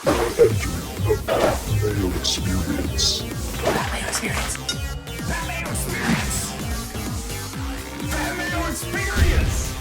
The Mayo Experience. Mayo Experience. Mayo Experience. Mayo Experience.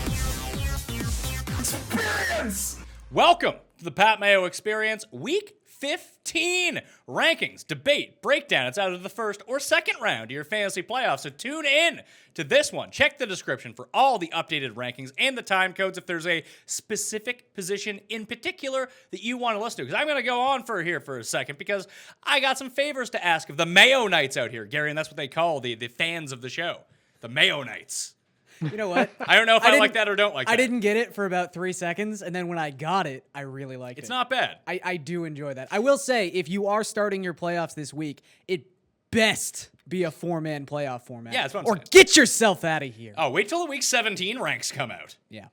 Experience. Welcome to the Pat Mayo Experience, Week 15. Rankings, debate, breakdown. It's either the first or second round of your fantasy playoffs, so tune in to this one. Check the description for all the updated rankings and the time codes if there's a specific position in particular that you want to listen to. Because I'm going to go on for a second because I got some favors to ask of the Mayo Knights out here. Gary, and that's what they call the fans of the show. The Mayo Knights. You know what? I don't know if I like that or don't like that. I didn't get it for about 3 seconds, and then when I got it, I really liked it. It's not bad. I do enjoy that. I will say, if you are starting your playoffs this week, it best be a 4-man playoff format. Yeah, that's what I'm saying. Or get yourself out of here. Oh, wait till the Week 17 ranks come out. Yeah.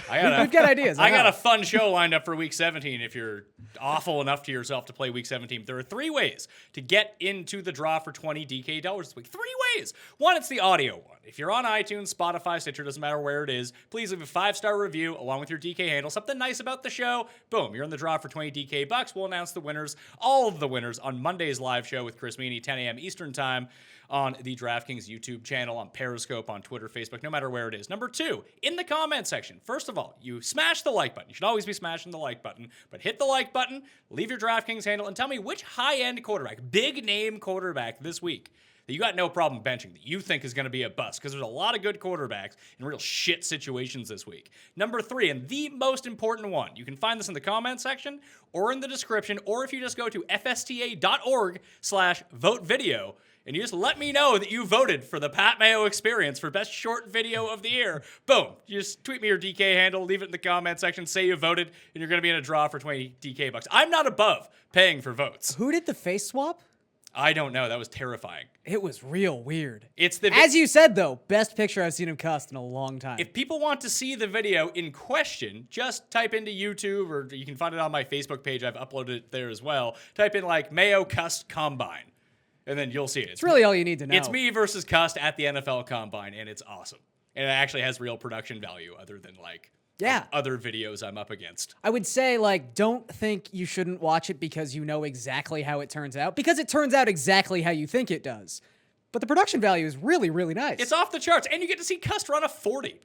We've got ideas. I got a fun show lined up for Week 17 if you're awful enough to yourself to play Week 17. There are 3 ways to get into the draw for 20 DK dollars this week. 3 ways. One, it's the audio one. If you're on iTunes, Spotify, Stitcher, doesn't matter where it is, please leave a 5-star review along with your DK handle. Something nice about the show. Boom, you're in the draw for 20 DK bucks. We'll announce the winners, all of the winners, on Monday's live show with Chris Meany, 10 a.m. Eastern Time, on the DraftKings YouTube channel, on Periscope, on Twitter, Facebook, no matter where it is. Number 2, in the comment section. First of all, you smash the like button. You should always be smashing the like button, but hit the like button, leave your DraftKings handle, and tell me which high-end quarterback, big-name quarterback this week that you got no problem benching, that you think is going to be a bust, because there's a lot of good quarterbacks in real shit situations this week. Number 3, and the most important one, you can find this in the comment section or in the description, or if you just go to fsta.org/vote video, and you just let me know that you voted for the Pat Mayo Experience for best short video of the year. Boom. You just tweet me your DK handle, leave it in the comment section, say you voted, and you're going to be in a draw for 20 DK bucks. I'm not above paying for votes. Who did the face swap? I don't know. That was terrifying. It was real weird. It's the As you said, though, best picture I've seen him cussed in a long time. If people want to see the video in question, just type into YouTube, or you can find it on my Facebook page. I've uploaded it there as well. Type in, like, Mayo Cussed Combine, and then you'll see it. It's really all you need to know. It's me versus Cussed at the NFL Combine, and it's awesome. And it actually has real production value other than, like, other videos I'm up against. I would say, like, don't think you shouldn't watch it because you know exactly how it turns out, because it turns out exactly how you think it does. But the production value is really, really nice. It's off the charts, and you get to see Cussed run a 40.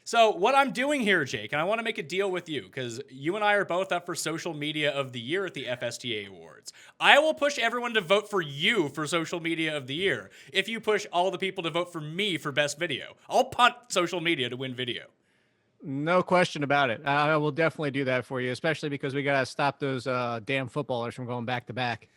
So what I'm doing here, Jake, and I want to make a deal with you, because you and I are both up for Social Media of the Year at the FSTA Awards. I will push everyone to vote for you for Social Media of the Year if you push all the people to vote for me for Best Video. I'll punt social media to win video. No question about it. I will definitely do that for you, especially because we got to stop those damn footballers from going back to back.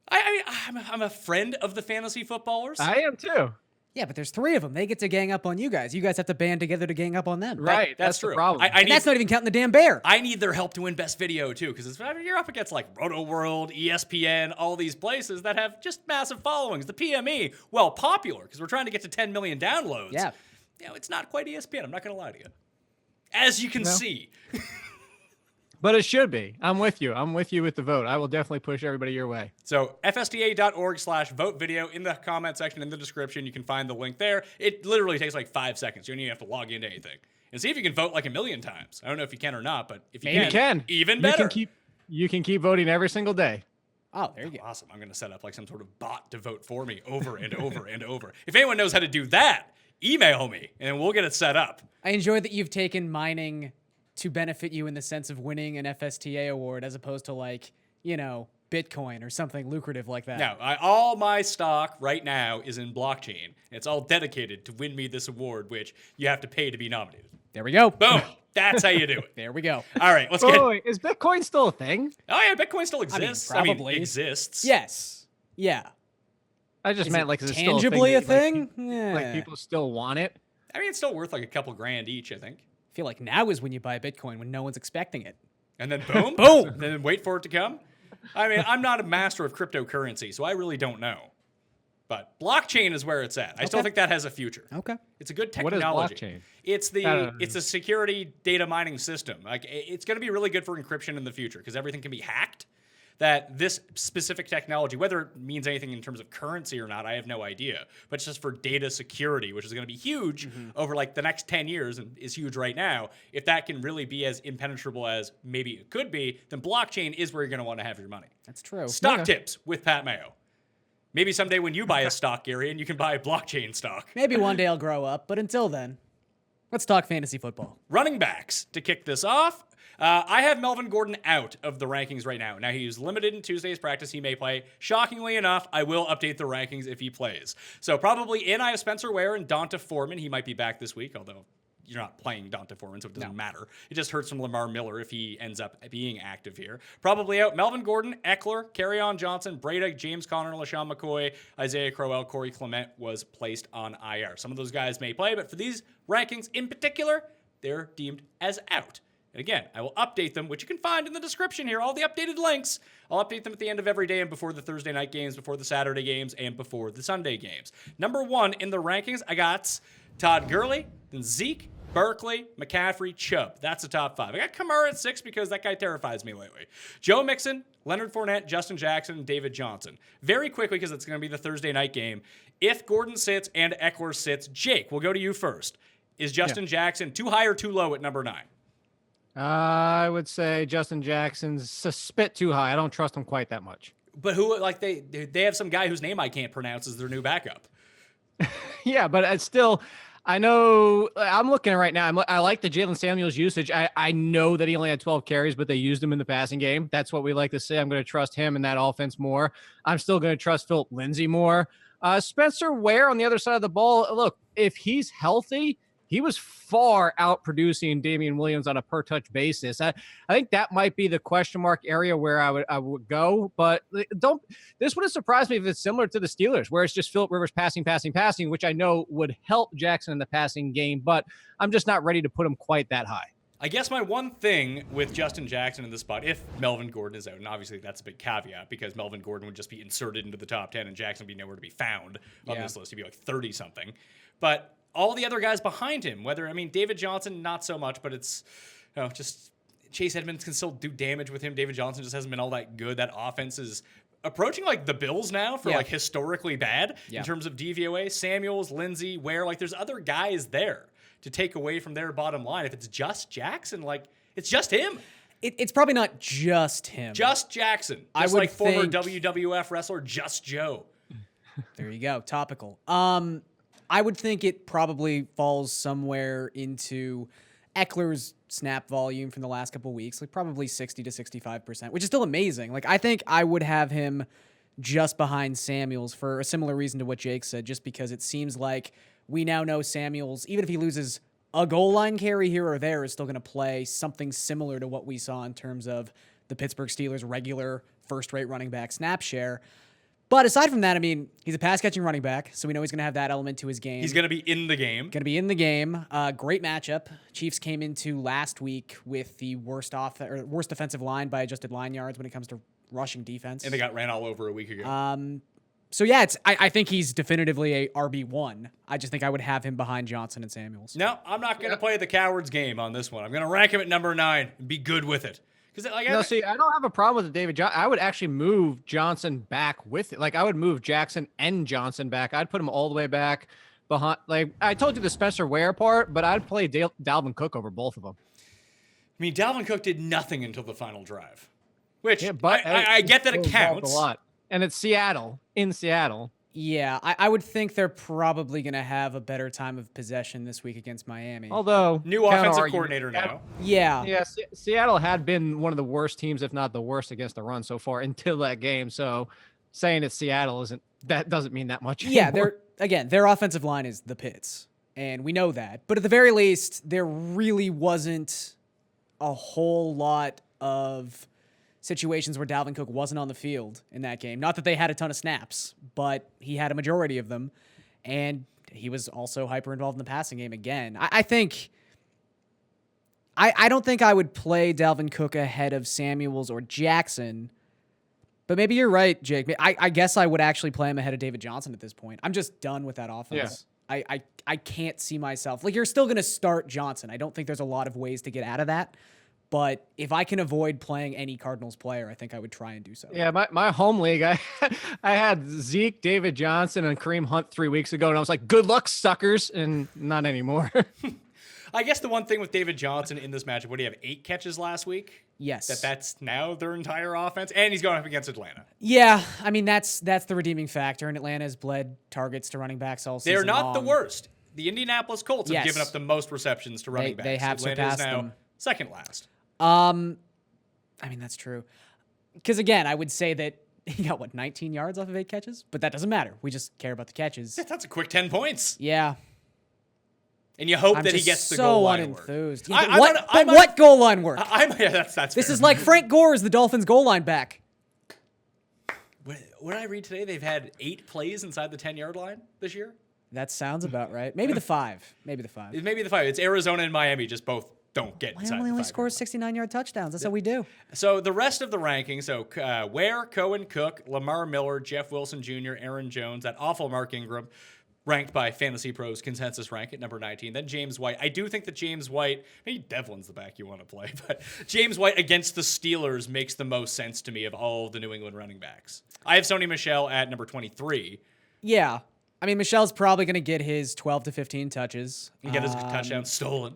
I'm a friend of the fantasy footballers. I am too. Yeah, but there's 3 of them. They get to gang up on you guys. You guys have to band together to gang up on them. Right. That's the true. problem. And that's not even counting the damn bear. I need their help to win Best Video, too, because you're up against, like, Roto World, ESPN, all these places that have just massive followings. The PME, well, popular, because we're trying to get to 10 million downloads. Yeah. You know, it's not quite ESPN. I'm not going to lie to you. As you can see. But it should be. I'm with you. I'm with you with the vote. I will definitely push everybody your way. So fsta.org/vote video in the comment section in the description. You can find the link there. It literally takes like 5 seconds. You don't even have to log into anything. And see if you can vote like a million times. I don't know if you can or not, but if you can, even better. You can keep voting every single day. Oh, there you go. Awesome. I'm going to set up like some sort of bot to vote for me over and over and over. If anyone knows how to do that, email me and we'll get it set up. I enjoy that you've taken mining to benefit you in the sense of winning an FSTA award as opposed to, like, you know, Bitcoin or something lucrative like that. No, all my stock right now is in blockchain. It's all dedicated to win me this award, which you have to pay to be nominated. There we go. Boom. That's how you do it. There we go. All right, let's get... Wait, is Bitcoin still a thing? Oh, yeah, Bitcoin still exists. Probably. Exists. Yes. Yeah. I just meant, like, is it still tangibly a thing? Yeah. Like, people still want it? I mean, it's still worth like a couple grand each, I think. I feel like now is when you buy Bitcoin, when no one's expecting it. And then boom, boom, then wait for it to come. I mean, I'm not a master of cryptocurrency, so I really don't know. But blockchain is where it's at. I still think that has a future. Okay. It's a good What is technology. blockchain? It's a security data mining system. Like, it's going to be really good for encryption in the future because everything can be hacked. that this specific technology, whether it means anything in terms of currency or not, I have no idea. But it's just for data security, which is going to be huge over like the next 10 years and is huge right now. If that can really be as impenetrable as maybe it could be, then blockchain is where you're going to want to have your money. That's true. Stock tips with Pat Mayo. Maybe someday when you buy a stock, Gary, and you can buy blockchain stock. Maybe one day I'll grow up, but until then, let's talk fantasy football. Running backs to kick this off. I have Melvin Gordon out of the rankings right now. Now, he's limited in Tuesday's practice. He may play. Shockingly enough, I will update the rankings if he plays. So probably I have Spencer Ware and Donta Foreman. He might be back this week, although you're not playing Donta Foreman, so it doesn't matter. It just hurts from Lamar Miller if he ends up being active here. Probably out Melvin Gordon, Eckler, Garion Johnson, Breda, James Conner, LaShawn McCoy, Isaiah Crowell, Corey Clement was placed on IR. Some of those guys may play, but for these rankings in particular, they're deemed as out. And again, I will update them, which you can find in the description here, all the updated links. I'll update them at the end of every day and before the Thursday night games, before the Saturday games, and before the Sunday games. Number 1 in the rankings, I got Todd Gurley, then Zeke, Berkeley, McCaffrey, Chubb. That's the top 5. I got Kamara at 6 because that guy terrifies me lately. Joe Mixon, Leonard Fournette, Justin Jackson, and David Johnson. Very quickly, because it's going to be the Thursday night game. If Gordon sits and Eckler sits, Jake, we'll go to you first. Is Justin Jackson too high or too low at number 9? I would say Justin Jackson's a spit too high. I don't trust him quite that much. But who, like, they have some guy whose name I can't pronounce as their new backup. Yeah, but it's still, I know, I'm looking right now. I like the Jalen Samuels usage. I know that he only had 12 carries, but they used him in the passing game. That's what we like to say. I'm going to trust him in that offense more. I'm still going to trust Philip Lindsay more. Spencer Ware on the other side of the ball. Look, if he's healthy, he was far out producing Damian Williams on a per touch basis. I think that might be the question mark area where I would go, but this wouldn't surprise me if it's similar to the Steelers, where it's just Philip Rivers passing, which I know would help Jackson in the passing game, but I'm just not ready to put him quite that high. I guess my one thing with Justin Jackson in this spot, if Melvin Gordon is out, and obviously that's a big caveat because Melvin Gordon would just be inserted into the top 10 and Jackson would be nowhere to be found on this list. He'd be like 30 something, but all the other guys behind him, David Johnson, not so much, but it's, just Chase Edmonds can still do damage with him. David Johnson just hasn't been all that good. That offense is approaching like the Bills now for like historically bad in terms of DVOA. Samuels, Lindsay, Ware, like there's other guys there to take away from their bottom line. If it's just Jackson, like it's just him. It's probably not just him. Just Jackson. Just like former WWF wrestler Just Joe. There you go. Topical. I would think it probably falls somewhere into Eckler's snap volume from the last couple of weeks, like probably 60 to 65%, which is still amazing. Like I think I would have him just behind Samuels for a similar reason to what Jake said, just because it seems like we now know Samuels, even if he loses a goal line carry here or there, is still going to play something similar to what we saw in terms of the Pittsburgh Steelers' regular first-rate running back snap share. But aside from that, he's a pass-catching running back, so we know he's going to have that element to his game. He's going to be in the game. Great matchup. Chiefs came into last week with the worst defensive line by adjusted line yards when it comes to rushing defense. And they got ran all over a week ago. I think he's definitively a RB1. I just think I would have him behind Johnson and Samuels. No, I'm not going to play the coward's game on this one. I'm going to rank him at number 9 and be good with it. I don't have a problem with the David Johnson. I would actually move Johnson back with it. Like I would move Jackson and Johnson back. I'd put him all the way back behind. Like I told you the Spencer Ware part, but I'd play Dalvin Cook over both of them. Dalvin Cook did nothing until the final drive, which I get that it counts a lot. And it's Seattle, in Seattle. Yeah, I would think they're probably going to have a better time of possession this week against Miami. Although new offensive coordinator now. Yeah. Seattle had been one of the worst teams, if not the worst, against the run so far until that game. So saying it's Seattle doesn't mean that much anymore. Yeah, their offensive line is the Pits, and we know that. But at the very least, there really wasn't a whole lot of situations where Dalvin Cook wasn't on the field in that game. Not that they had a ton of snaps, but he had a majority of them, and he was also hyper involved in the passing game again. I don't think I would play Dalvin Cook ahead of Samuels or Jackson, but maybe you're right, Jake. I guess I would actually play him ahead of David Johnson at this point. I'm just done with that offense. Yeah. I can't see myself. Like, you're still going to start Johnson. I don't think there's a lot of ways to get out of that. But if I can avoid playing any Cardinals player, I think I would try and do so. Yeah, my home league, I had Zeke, David Johnson, and Kareem Hunt 3 weeks ago, and I was like, good luck, suckers, and not anymore. I guess the one thing with David Johnson in this matchup, what do you have, 8 catches last week? Yes. That's now their entire offense, and he's going up against Atlanta. Yeah, I mean, that's the redeeming factor, and Atlanta has bled targets to running backs all season They're not long. the worst. The Indianapolis Colts have Yes. given up the most receptions to running backs. They have Atlanta surpassed is now them. second last. I mean, that's true. Because, again, I would say that he got, 19 yards off of 8 catches? But that doesn't matter. We just care about the catches. That's a quick 10 points. Yeah. And you hope I'm that he just gets the so goal line work. unenthused. I- Yeah, I'm what, un- but I'm un- what goal line work? Yeah, that's This fair. is like Frank Gore is the Dolphins' goal line back. What did I read today? They've had 8 plays inside the 10-yard line this year. That sounds about right. Maybe the 5. Maybe the 5. Maybe the 5. It's Arizona and Miami just both don't get inside Miami the only 5. scores 69-yard touchdowns. That's how we do. So the rest of the rankings, Ware, Cohen, Cook, Lamar Miller, Jeff Wilson Jr., Aaron Jones, that awful Mark Ingram, ranked by Fantasy Pros consensus rank at number 19. Then James White. I do think that James White, maybe Devlin's the back you want to play, but James White against the Steelers makes the most sense to me of all of the New England running backs. I have Sony Michel at number 23. Yeah. I mean, Michelle's probably going to get his 12 to 15 touches. And get his touchdown stolen.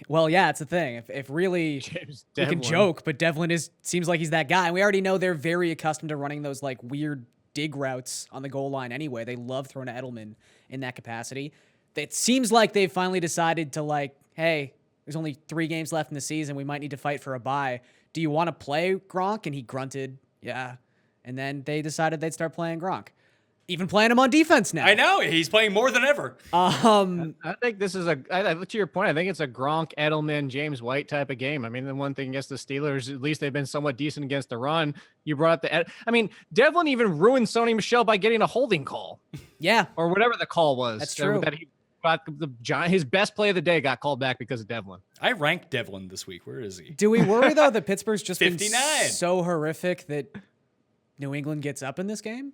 Well, yeah, it's the thing. If really James we can Devlin. joke, but Devlin seems like he's that guy. And we already know they're very accustomed to running those like weird dig routes on the goal line anyway. They love throwing to Edelman in that capacity. It seems like they've finally decided to like, hey, there's only 3 games left in the season. We might need to fight for a bye. Do you want to play Gronk? And he grunted, yeah. And then they decided they'd start playing Gronk. Even playing him on defense now. I know. He's playing more than ever. I think this is to your point, I think it's a Gronk, Edelman, James White type of game. I mean, the one thing against the Steelers, at least they've been somewhat decent against the run. You brought up Devlin even ruined Sony Michel by getting a holding call. Yeah. Or whatever the call was. That's true. That he got his best play of the day got called back because of Devlin. I ranked Devlin this week. Where is he? Do we worry, though, that Pittsburgh's just been 59. so horrific that New England gets up in this game?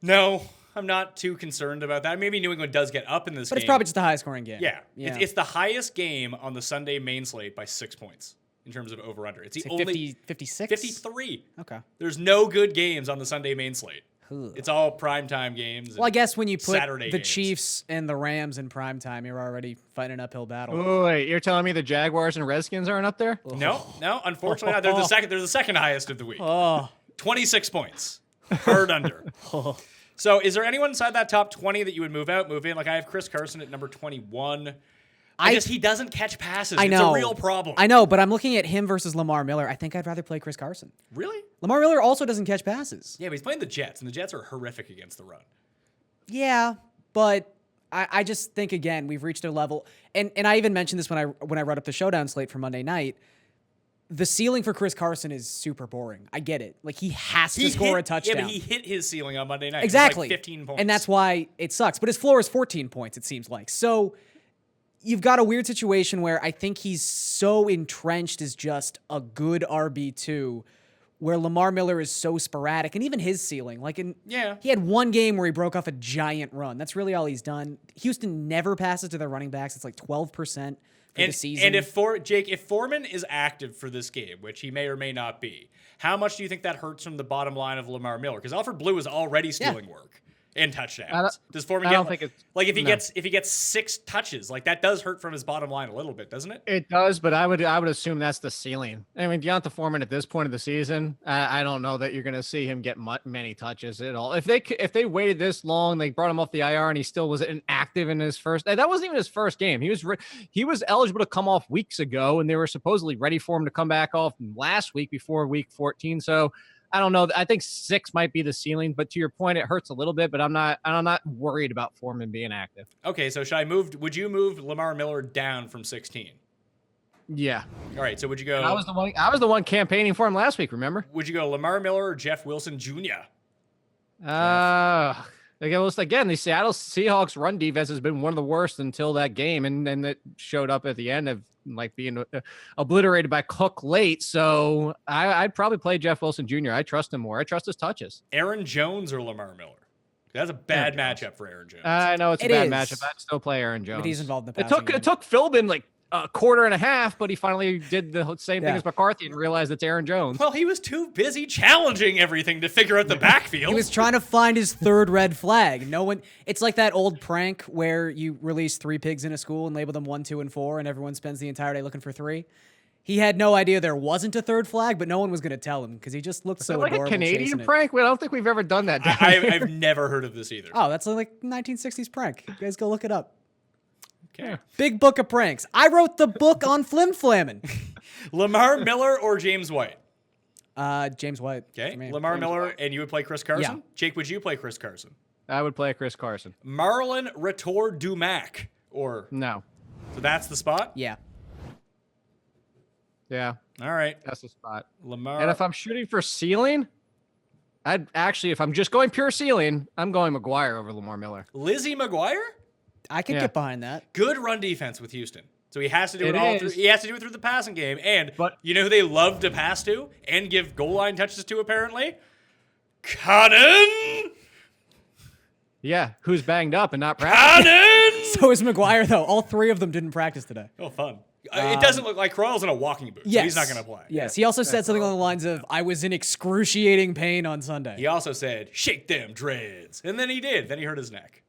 No, I'm not too concerned about that. Maybe New England does get up in this game. But it's probably just a high-scoring game. Yeah. It's the highest game on the Sunday main slate by 6 points in terms of over-under. It's the Say only 50, 56? 53. Okay. There's no good games on the Sunday main slate. Ugh. It's all primetime games. Well, I guess when you put Saturday the games. Chiefs and the Rams in primetime, you're already fighting an uphill battle. Oh, wait, you're telling me the Jaguars and Redskins aren't up there? No, unfortunately not. They're the second. They're the second highest of the week. Oh. 26 points. Hard under. So is there anyone inside that top 20 that you would move out, move in? Like I have Chris Carson at number 21. He doesn't catch passes. I know. It's a real problem. I know, but I'm looking at him versus Lamar Miller. I think I'd rather play Chris Carson. Really? Lamar Miller also doesn't catch passes. Yeah, but he's playing the Jets, and the Jets are horrific against the run. Yeah, but I just think, again, we've reached a level. And I even mentioned this when I wrote up the showdown slate for Monday night. The ceiling for Chris Carson is super boring. I get it. Like, he has to score a touchdown. Yeah, but he hit his ceiling on Monday night. Exactly. It was like 15 points. And that's why it sucks. But his floor is 14 points, it seems like. So you've got a weird situation where I think he's so entrenched as just a good RB2, where Lamar Miller is so sporadic. And even his ceiling. He had one game where he broke off a giant run. That's really all he's done. Houston never passes to their running backs. It's like 12%. The season. And if Foreman is active for this game, which he may or may not be, how much do you think that hurts from the bottom line of Lamar Miller? Because Alfred Blue is already stealing work and touchdowns. Does Foreman get? Think it's, like if he gets 6 touches, like that does hurt from his bottom line a little bit, doesn't it? It does, but I would assume that's the ceiling. I mean, Deonta Foreman at this point of the season, I don't know that you're going to see him get many touches at all. If they waited this long, they brought him off the IR, and he still was inactive in his first. That wasn't even his first game. He was eligible to come off weeks ago, and they were supposedly ready for him to come back off last week before week 14. So. I don't know. I think 6 might be the ceiling, but to your point, it hurts a little bit. But I'm not worried about Foreman being active. Okay, so would you move Lamar Miller down from 16? Yeah. All right. So would you go? I was the one campaigning for him last week. Remember? Would you go Lamar Miller or Jeff Wilson Jr.? Again, the Seattle Seahawks run defense has been one of the worst until that game, and then it showed up at the end of like being obliterated by Cook late. So I'd probably play Jeff Wilson Jr. I trust him more. I trust his touches. Aaron Jones or Lamar Miller? That's a bad matchup for Aaron Jones. I know it's a bad matchup. I'd still play Aaron Jones. But he's involved in the passing It took Philbin like a quarter and a half, but he finally did the same thing Yeah. as McCarthy and realized it's Aaron Jones. Well, he was too busy challenging everything to figure out the backfield. He was trying to find his third red flag. No one. It's like that old prank where you release 3 pigs in a school and label them 1, 2, and 4, and everyone spends the entire day looking for 3. He had no idea there wasn't a third flag, but no one was going to tell him because he just looked so like a adorable Canadian chasing it. prank? Well, I don't think we've ever done that. I've never heard of this either. Oh, that's like 1960s prank. You guys go look it up. Okay. Big book of pranks. I wrote the book on flim flamming. Lamar Miller or James White? James White. Okay. for me. Lamar Miller, and you would play Chris Carson? Yeah. Jake, would you play Chris Carson? I would play Chris Carson. Marlon Retour Dumac. Or, No. so that's the spot? Yeah. Yeah, All right. that's the spot. Lamar. And if I'm shooting for ceiling, I'd actually, if I'm just going pure ceiling, I'm going McGuire over Lamar Miller. Lizzie McGuire? I could Yeah. get behind that. Good run defense with Houston. So he has to do it, It all is. through. He has to do it through the passing game. And But- you know who they love to pass to and give goal line touches to apparently? Cannon! Yeah, who's banged up and not practicing? Cannon! So is McGuire, though. All 3 of them didn't practice today. Oh, fun. It doesn't look like Crowell's in a walking boot, Yes. so he's not going to play. Yes. He also said something along the lines of, I was in excruciating pain on Sunday. He also said, shake them dreads. And then he did. Then he hurt his neck.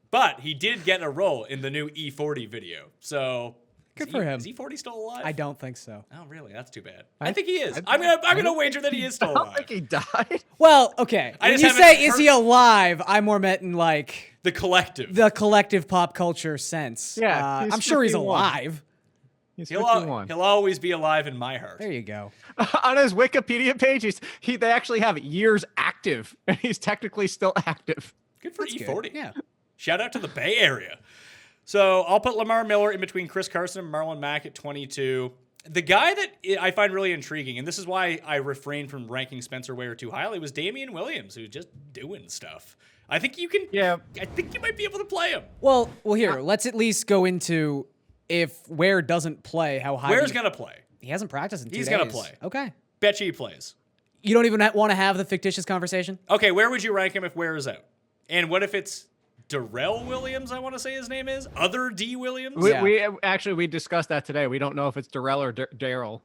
But he did get a role in the new E40 video. So Good is for him. Is E40 still alive? I don't think so. Oh, really? That's too bad. I think he is. I- I'm gonna wager that he is still I don't alive. think he died. Well, okay. I When just you haven't say, is heard- he alive, I more meant in, like, The collective. the collective pop culture sense. Yeah, he's I'm sure he's 51. alive. He's He'll 51. always be alive in my heart. There you go. On his Wikipedia page, they actually have years active, and he's technically still active. Good for That's good. E40. Yeah. Shout out to the Bay Area. So I'll put Lamar Miller in between Chris Carson and Marlon Mack at 22. The guy that I find really intriguing, and this is why I refrained from ranking Spencer Ware too highly, was Damian Williams, who's just doing stuff. I think you can. Yeah. I think you might be able to play him. Well, here, let's at least go into if Ware doesn't play, how high. Where's gonna play? He hasn't practiced in 2 days. He's gonna play. Okay. Bet you he plays. You don't even want to have the fictitious conversation? Okay, where would you rank him if Ware is out? And what if it's Darrell Williams? I want to say his name is other D Williams. We, Yeah. we discussed that today. We don't know if it's Darrell or Daryl.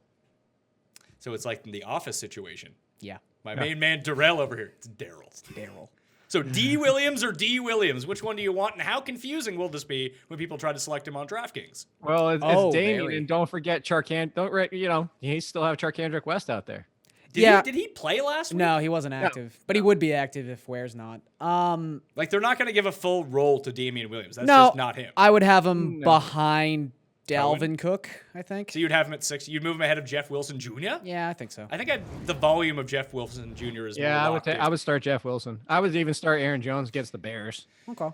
So it's like the Office situation. Yeah. My main man Darrell over here. It's Daryl. Daryl. So D Williams or D Williams? Which one do you want? And how confusing will this be when people try to select him on DraftKings? Well, it's Oh, Damien, very. and don't forget he still have Charkandrick West out there. Did he play last week? No, he wasn't active. But he would be active if Ware's not. Like they're not going to give a full role to Damian Williams. That's No, just not him. I would have him behind Dalvin Cook, I think. So you'd have him at 6. You'd move him ahead of Jeff Wilson Jr. Yeah, I think so. I think the volume of Jeff Wilson Jr. is Yeah, more I locked in. would start Jeff Wilson. I would even start Aaron Jones against the Bears. Okay.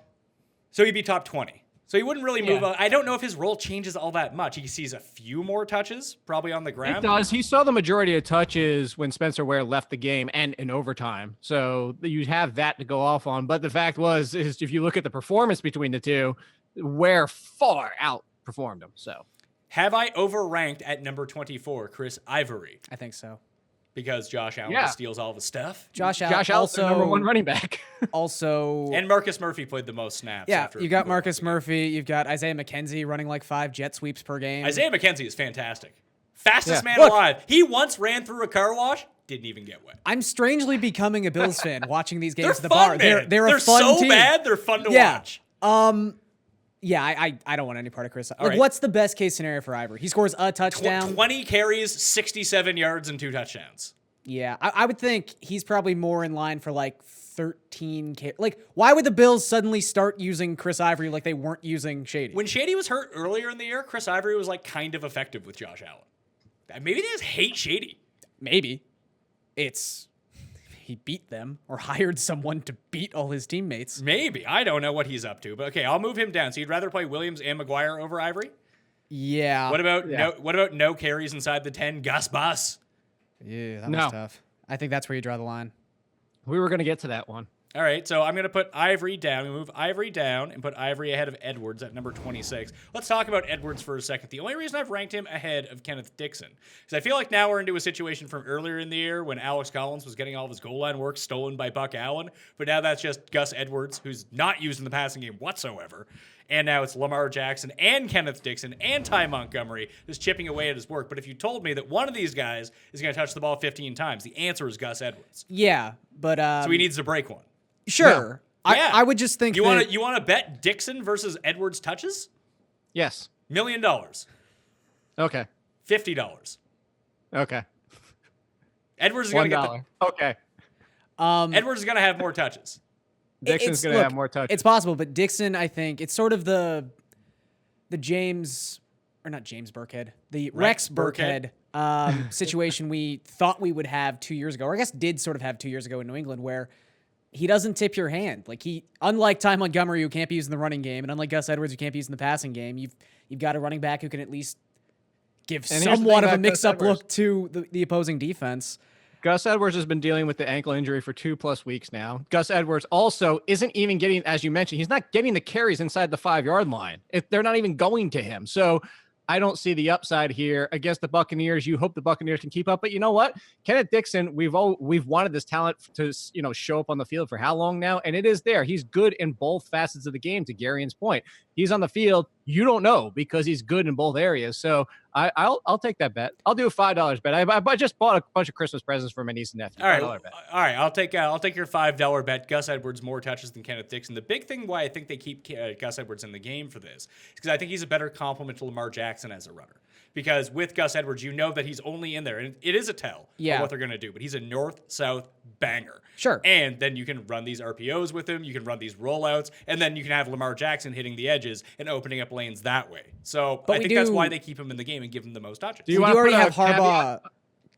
So he'd be top 20. So he wouldn't really move Yeah. on. I don't know if his role changes all that much. He sees a few more touches, probably on the It ground. does. He saw the majority of touches when Spencer Ware left the game and in overtime. So you have that to go off on. But the fact is if you look at the performance between the two, Ware far outperformed him. So Have I overranked at number 24 Chris Ivory I think so. because Josh Allen Yeah. just steals all the stuff? Josh Allen Josh Allen's also the number one running back. also And Marcus Murphy played the most snaps. yeah, after you got going Marcus off the Murphy, you've got Isaiah McKenzie running like 5 jet sweeps per game. game. Isaiah McKenzie is fantastic. Fastest Yeah. man Look. alive. He once ran through a car wash, didn't even get wet. I'm strangely becoming a Bills fan watching these games They're at the fun, bar. man. They're a fun so team. bad, they're fun to Yeah. watch. Yeah, I don't want any part of Chris. Like, right. what's the best case scenario for Ivory? He scores a touchdown. 20 carries, 67 yards, and 2 touchdowns. Yeah, I would think he's probably more in line for like 13K. Like, why would the Bills suddenly start using Chris Ivory like they weren't using Shady? When Shady was hurt earlier in the year, Chris Ivory was like kind of effective with Josh Allen. Maybe they just hate Shady. Maybe it's he beat them or hired someone to beat all his teammates. Maybe. I don't know what he's up to. But okay, I'll move him down. So you'd rather play Williams and McGuire over Ivory? Yeah. What about no carries inside the 10? Gus Bus. Yeah, that No. was tough. I think that's where you draw the line. We were going to get to that one. All right, so I'm going to put Ivory down. We move Ivory down and put Ivory ahead of Edwards at number 26. Let's talk about Edwards for a second. The only reason I've ranked him ahead of Kenneth Dixon is I feel like now we're into a situation from earlier in the year when Alex Collins was getting all of his goal line work stolen by Buck Allen, but now that's just Gus Edwards, who's not used in the passing game whatsoever. And now it's Lamar Jackson and Kenneth Dixon and Ty Montgomery just chipping away at his work. But if you told me that one of these guys is going to touch the ball 15 times, the answer is Gus Edwards. Yeah, but So he needs to break one. sure. Yeah. I would just think You want to bet Dixon versus Edwards touches? Yes. $1 million. Okay. $50. Okay. Edwards is going to get $1. Okay. Edwards is going to have more touches. Dixon's going to have more touches. It's possible, but Dixon, I think, it's sort of the James, or not James Burkhead, the Rex Burkhead situation we thought we would have 2 years ago, or I guess did sort of have 2 years ago in New England, where he doesn't tip your hand. Like unlike Ty Montgomery, who can't be used in the running game, and unlike Gus Edwards, who can't be used in the passing game, you've got a running back who can at least give somewhat of a mix-up look to the opposing defense. Gus Edwards has been dealing with the ankle injury for 2+ weeks now. Gus Edwards also isn't even getting, as you mentioned, he's not getting the carries inside the 5-yard line. They're not even going to him. So I don't see the upside here against the Buccaneers. You hope the Buccaneers can keep up, but you know what? Kenneth Dixon, we've wanted this talent to show up on the field for how long now, and it is there. He's good in both facets of the game. To Garion's point, he's on the field. You don't know because he's good in both areas. So I'll take that bet. I'll do a $5 bet. I just bought a bunch of Christmas presents for my niece and nephew. All right, $5 bet. all right. I'll take your $5 bet. Gus Edwards more touches than Kenneth Dixon. The big thing why I think they keep Gus Edwards in the game for this is because I think he's a better complement to Lamar Jackson as a runner. Because with Gus Edwards, you know that he's only in there, and it is a tell of what they're going to do. But he's a north-south banger. Sure. And then you can run these RPOs with him. You can run these rollouts, and then you can have Lamar Jackson hitting the edges and opening up lanes that way. So I think that's why they keep him in the game and give him the most touches. Do you already have Harbaugh?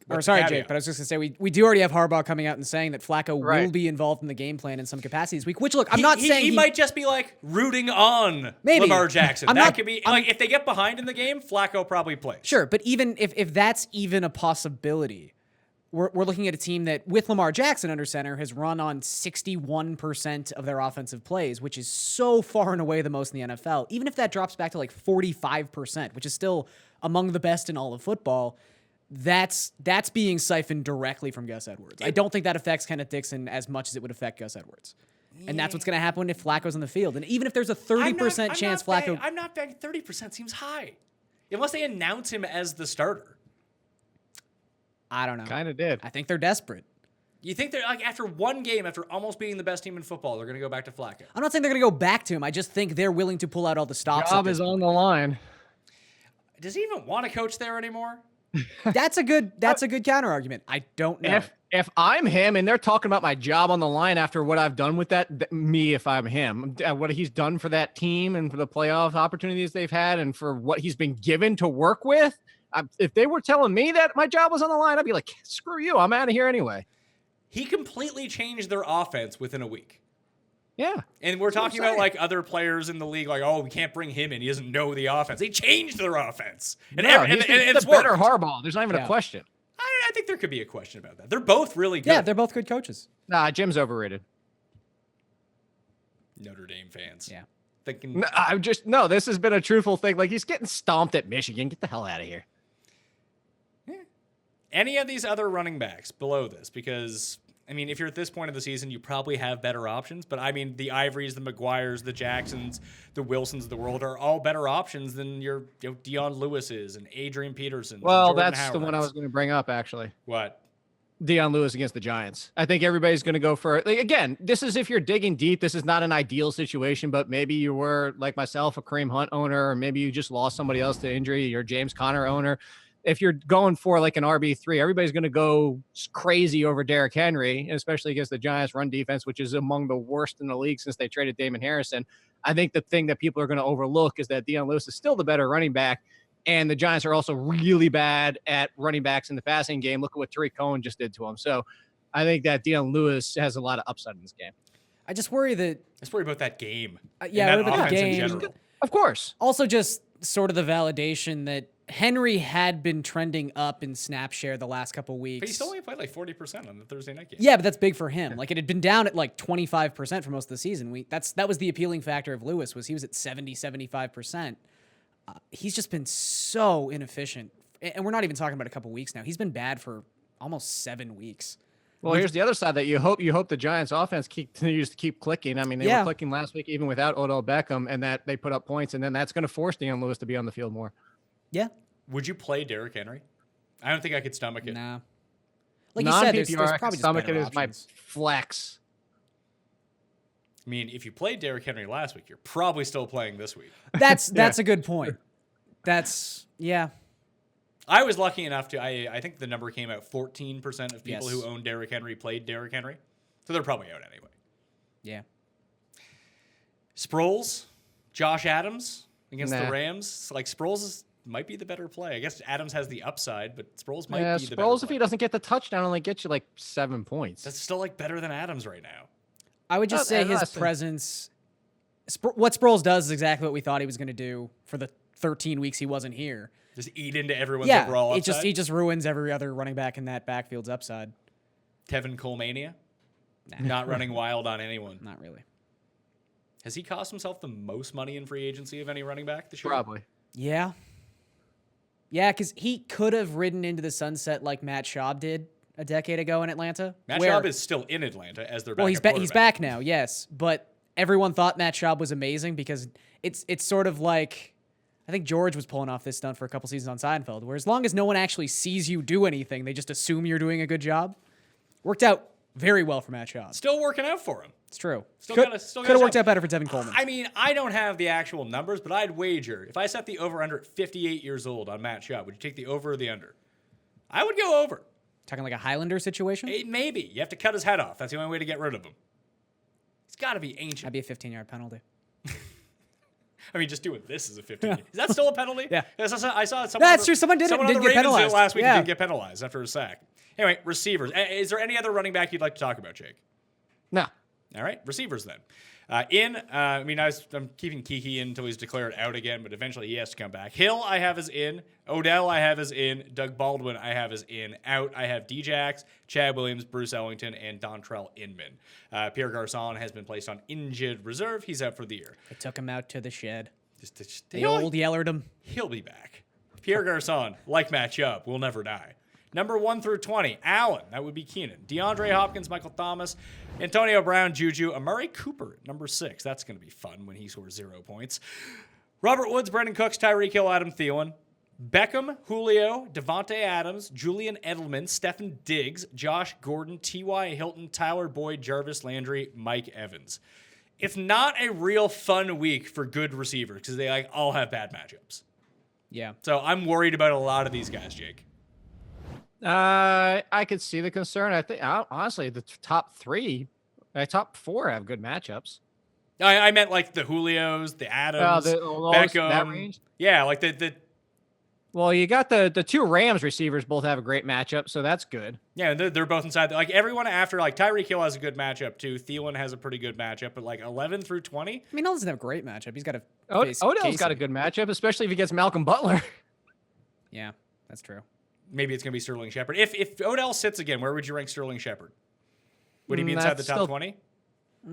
What's Sorry, the Jake, caveat? but I was just going to say, we do already have Harbaugh coming out and saying that Flacco will be involved in the game plan in some capacity this week, which, look, I'm not saying he might just be, like, rooting on Lamar Jackson. Could be, like, if they get behind in the game, Flacco probably plays. Sure, but even if that's even a possibility, we're looking at a team that, with Lamar Jackson under center, has run on 61% of their offensive plays, which is so far and away the most in the NFL. Even if that drops back to, like, 45%, which is still among the best in all of football, that's being siphoned directly from Gus Edwards. I don't think that affects Kenneth Dixon as much as it would affect Gus Edwards. And that's what's going to happen if Flacco's on the field. And even if there's a 30% chance Flacco... I'm not betting 30% seems high. Unless they announce him as the starter. I don't know. Kind of did. I think they're desperate. You think they're, like, after one game, after almost being the best team in football, they're going to go back to Flacco? I'm not saying they're going to go back to him. I just think they're willing to pull out all the stops. Job is on the line. Does he even want to coach there anymore? That's a good counter argument. I don't know. If I'm him and they're talking about my job on the line after what I've done with me, if I'm him, what he's done for that team and for the playoff opportunities they've had and for what he's been given to work with, if they were telling me that my job was on the line, I'd be like, screw you, I'm out of here anyway. He completely changed their offense within a week. Yeah. And we're talking about, like, other players in the league, like, oh, we can't bring him in. He doesn't know the offense. They changed their offense. And, it's the better worked. Harbaugh. There's not even a question. I think there could be a question about that. They're both really good. Yeah, they're both good coaches. Nah, Jim's overrated. Notre Dame fans. Yeah. Thinking, this has been a truthful thing. Like, he's getting stomped at Michigan. Get the hell out of here. any of these other running backs below this, because I mean, if you're at this point of the season, you probably have better options. But I mean, the Ivorys, the McGuires, the Jacksons, the Wilsons of the world are all better options than your Deion Lewis's and Adrian Peterson's. Well, that's the one I was going to bring up, actually. What? Deion Lewis against the Giants. I think everybody's going to go for it. Like, again, this is if you're digging deep. This is not an ideal situation, but maybe you were, like myself, a Kareem Hunt owner, or maybe you just lost somebody else to injury. You're a James Conner owner. If you're going for like an RB3, everybody's going to go crazy over Derrick Henry, especially against the Giants run defense, which is among the worst in the league since they traded Damon Harrison. I think the thing that people are going to overlook is that Deion Lewis is still the better running back. And the Giants are also really bad at running backs in the passing game. Look at what Tariq Cohen just did to him. So I think that Deion Lewis has a lot of upside in this game. I just worry that... I just worry about that game. Yeah, that about the game. In general. Of course. Also just sort of the validation that Henry had been trending up in snap share the last couple weeks. But he still only played like 40% on the Thursday night game. Yeah, but that's big for him. Like, it had been down at like 25% for most of the season. That was the appealing factor of Lewis, was he was at 75%. He's just been so inefficient. And we're not even talking about a couple weeks now. He's been bad for almost 7 weeks. Well, here's the other side that you hope the Giants offense continues to keep clicking. I mean, they were clicking last week even without Odell Beckham, and that they put up points, and then that's going to force Deion Lewis to be on the field more. Yeah. Would you play Derrick Henry? I don't think I could stomach it. Nah. Like you said, there's probably just stomach better it is my options. flex. I mean, if you played Derrick Henry last week, you're probably still playing this week. That's a good point. Yeah. I was lucky enough to, I think the number came out 14% of people Yes. who own Derrick Henry played Derrick Henry. So they're probably out anyway. Yeah. Sproles, Josh Adams against the Nah. Rams. Like, might be the better play. I guess Adams has the upside, but Sproles might Yeah, be the better Sproles, if play. he doesn't get the touchdown, only get you like 7 points. That's still like better than Adams right now. I would just say his listen. presence. What Sproles does is exactly what we thought he was going to do for the 13 weeks he wasn't here. Just eat into everyone's Yeah, overall upside. he just ruins every other running back in that backfield's upside. Tevin Colemania, not running wild on anyone. Not really. Has he cost himself the most money in free agency of any running back this year? Probably. Yeah. Yeah, because he could have ridden into the sunset like Matt Schaub did a decade ago in Atlanta. Matt Schaub is still in Atlanta as their backup Well, he's quarterback. back now, yes. But everyone thought Matt Schaub was amazing because it's sort of like, I think George was pulling off this stunt for a couple seasons on Seinfeld, where as long as no one actually sees you do anything, they just assume you're doing a good job. Worked out very well for Matt Schaub. Still working out for him. It's true. Still Could gotta have worked show. out better for Tevin Coleman. I mean, I don't have the actual numbers, but I'd wager if I set the over-under at 58 years old on Matt Schaub, would you take the over or the under? I would go over. Talking like a Highlander situation? Maybe. You have to cut his head off. That's the only way to get rid of him. He's got to be ancient. That'd be a 15-yard penalty. I mean, just doing this is a 15. Is that still a penalty? Yeah. I saw someone. That's true. Someone did on get the Ravens did it penalized. last week. Yeah. And didn't get penalized after a sack. Anyway, receivers. Is there any other running back you'd like to talk about, Jake? No. All right, receivers then. I'm keeping Kiki in until he's declared out again, but eventually he has to come back. Hill, I have as in. Odell, I have as in. Doug Baldwin, I have as in. Out, I have Djax, Chad Williams, Bruce Ellington, and Dontrell Inman. Pierre Garçon has been placed on injured reserve. He's out for the year. I took him out to the shed. The He'll- old Yellerdom. He'll be back. Pierre Garçon, like Matt Chubb, will never die. Number 1 through 20, Allen, that would be Keenan. DeAndre Hopkins, Michael Thomas, Antonio Brown, Juju, Amari Cooper at number 6. That's going to be fun when he scores 0 points. Robert Woods, Brandon Cooks, Tyreek Hill, Adam Thielen. Beckham, Julio, Devontae Adams, Julian Edelman, Stefan Diggs, Josh Gordon, T.Y. Hilton, Tyler Boyd, Jarvis Landry, Mike Evans. It's not a real fun week for good receivers because they all have bad matchups. Yeah. So I'm worried about a lot of these guys, Jake. I could see the concern. I think honestly, the top 4 have good matchups. I meant like the Julios, the Adams, Beckham. That range. Yeah, like the Well, you got the 2 Rams receivers both have a great matchup, so that's good. yeah, they're both inside. Like everyone after, like Tyreek Hill has a good matchup too. Thielen has a pretty good matchup, but like 11 through 20. I mean, Hill doesn't have a great matchup. He's got to face Odell's Casey. got a good matchup, especially if he gets Malcolm Butler. Yeah, that's true. Maybe it's gonna be Sterling Shepard. If Odell sits again, where would you rank Sterling Shepard? Would he be inside the That's top still- 20?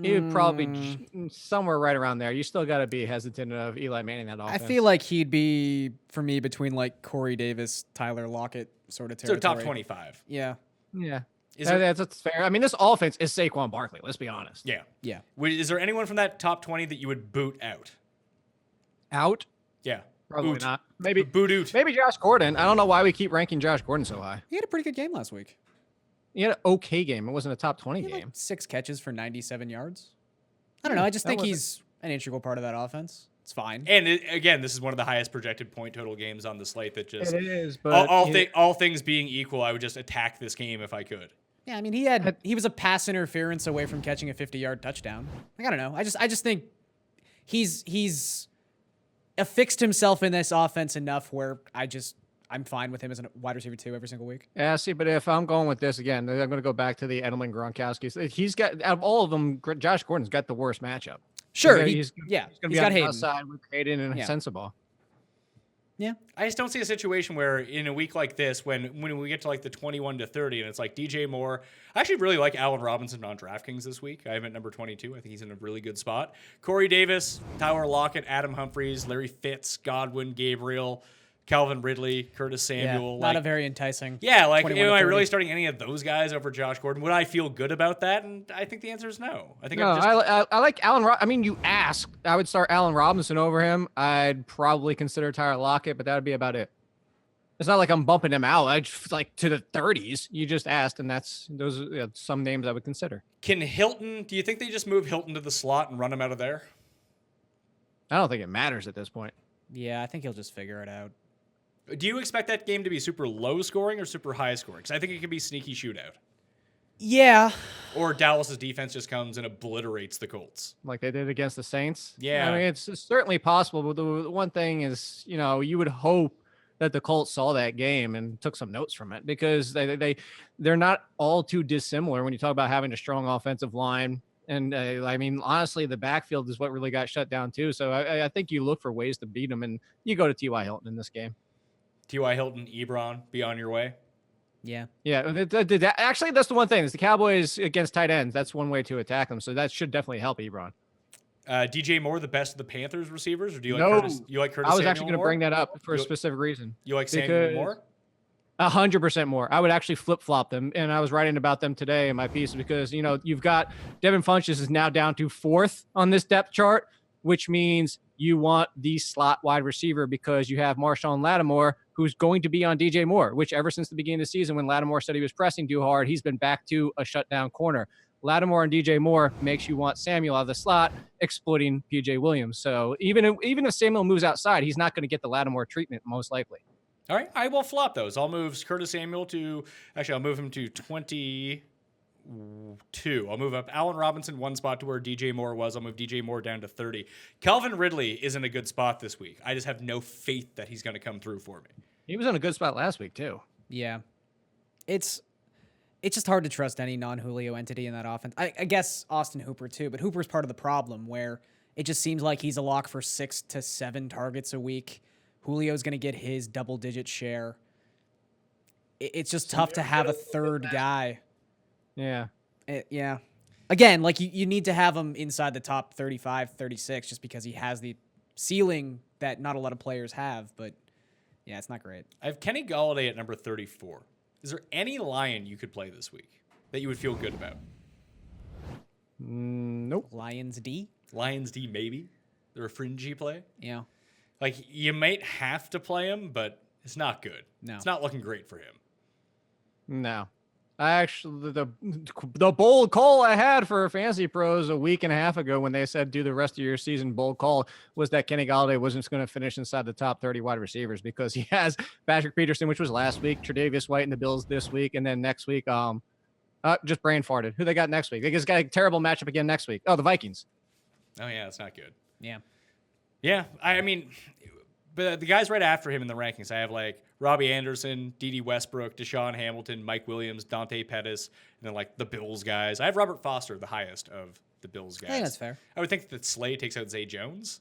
He would probably be somewhere right around there. You still got to be hesitant of Eli Manning that offense. I feel like he'd be, for me, between like Corey Davis, Tyler Lockett sort of So territory. top 25. Yeah. yeah, Is there, that's fair. I mean, this offense is Saquon Barkley. Let's be honest. yeah. Yeah. Is there anyone from that top 20 that you would boot out? Out? Yeah. Probably Boot. not. Maybe Boot out. maybe Josh Gordon. I don't know why we keep ranking Josh Gordon so high. He had a pretty good game last week. He had an okay game. It wasn't a top 20 He had game. like 6 catches for 97 yards. I don't know. I just that think wasn't- he's an integral part of that offense. It's fine. And again, this is one of the highest projected point total games on the slate that just It is, but all things being equal, I would just attack this game if I could. Yeah, I mean, he was a pass interference away from catching a 50-yard touchdown. Like, I don't know. I just think he's affixed himself in this offense enough where I'm fine with him as a wide receiver 2 every single week. Yeah, see, but if I'm going with this again, I'm going to go back to the Edelman Gronkowski. He's got, out of all of them, Josh Gordon's got the worst matchup. Sure, He's yeah, going to he's be got on the Hayden. outside with Hayden and Yeah. Sensible. Yeah. I just don't see a situation where in a week like this, when we get to like the 21 to 30, and it's like DJ Moore. I actually really like Allen Robinson on DraftKings this week. I have him at number 22. I think he's in a really good spot. Corey Davis, Tyler Lockett, Adam Humphries, Larry Fitz, Godwin, Gabriel, Calvin Ridley, Curtis Samuel. Not a very enticing. Yeah, like, 21 am to I 30. really starting any of those guys over Josh Gordon? Would I feel good about that? And I think the answer is no. I think No, I'm just. I like Allen. I mean, you asked. I would start Allen Robinson over him. I'd probably consider Tyler Lockett, but that would be about it. It's not like I'm bumping him out. I just like to the 30s. You just asked, and those are some names I would consider. Can Hilton? Do you think they just move Hilton to the slot and run him out of there? I don't think it matters at this point. Yeah, I think he'll just figure it out. Do you expect that game to be super low scoring or super high scoring? Because I think it could be sneaky shootout. Yeah. Or Dallas's defense just comes and obliterates the Colts. Like they did against the Saints. Yeah. I mean, it's certainly possible. But the one thing is, you would hope that the Colts saw that game and took some notes from it, because they're not all too dissimilar when you talk about having a strong offensive line. And I mean, honestly, the backfield is what really got shut down too. So I think you look for ways to beat them, and you go to T.Y. Hilton in this game. T.Y. Hilton, Ebron, be on your way. Yeah. Yeah. Actually, that's the one thing is the Cowboys against tight ends. That's one way to attack them. So that should definitely help Ebron. DJ Moore, the best of the Panthers receivers, or do you like No. Curtis? You like Curtis? I was Samuel actually going to more? bring that up for a You- specific reason. You like Samuel more? 100% more. I would actually flip-flop them, and I was writing about them today in my piece because, you've got Devin Funchess is now down to 4th on this depth chart, which means you want the slot wide receiver because you have Marshawn Lattimore, who's going to be on DJ Moore, which ever since the beginning of the season when Lattimore said he was pressing too hard, he's been back to a shutdown corner. Lattimore and DJ Moore makes you want Samuel out of the slot, exploiting PJ Williams. So even if Samuel moves outside, he's not going to get the Lattimore treatment most likely. All right, I will flop those. I'll move Curtis Samuel I'll move him to 22. I'll move up Allen Robinson one spot to where DJ Moore was. I'll move DJ Moore down to 30. Calvin Ridley is in a good spot this week. I just have no faith that he's going to come through for me. He was in a good spot last week too. Yeah. It's just hard to trust any non-Julio entity in that offense. I guess Austin Hooper too, but Hooper's part of the problem where it just seems like he's a lock for 6 to 7 targets a week. Julio's going to get his double-digit share. It's just tough to have a third guy. Yeah. Yeah. Again, like you need to have him inside the top 35, 36 just because he has the ceiling that not a lot of players have. But, yeah, it's not great. I have Kenny Golladay at number 34. Is there any Lion you could play this week that you would feel good about? Nope. Lions D? Lions D, maybe. They're a fringy play. Yeah. Like, you might have to play him, but it's not good. No. It's not looking great for him. No. I actually, the bold call I had for Fantasy Pros a week and a half ago when they said do the rest of your season bold call was that Kenny Golladay wasn't going to finish inside the top 30 wide receivers because he has Patrick Peterson, which was last week, Tre'Davious White and the Bills this week, and then next week, just brain farted. Who they got next week? They just got a terrible matchup again next week. Oh, the Vikings. Oh, yeah, that's not good. Yeah. Yeah, I mean, but the guys right after him in the rankings, I have like Robbie Anderson, Dede Westbrook, Deshaun Hamilton, Mike Williams, Dante Pettis, and then like the Bills guys. I have Robert Foster, the highest of the Bills guys. I think that's fair. I would think that Slay takes out Zay Jones.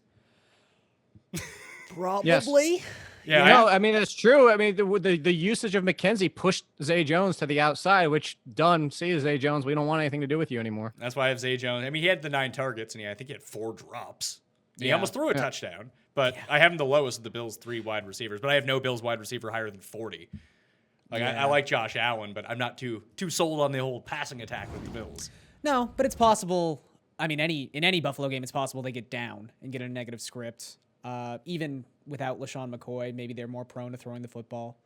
Probably. Yeah, No, I mean, it's true. I mean, the usage of McKenzie pushed Zay Jones to the outside, which done. See, Zay Jones, we don't want anything to do with you anymore. that's why I have Zay Jones. I mean, he had the 9 targets, and I think he had 4 drops. He Yeah. almost threw a touchdown, but I have him the lowest of the Bills' 3 wide receivers. But I have no Bills wide receiver higher than 40. Like I like Josh Allen, but I'm not too sold on the whole passing attack with the Bills. No, but it's possible. I mean, in any Buffalo game, it's possible they get down and get a negative script. Even without LaShawn McCoy, maybe they're more prone to throwing the football.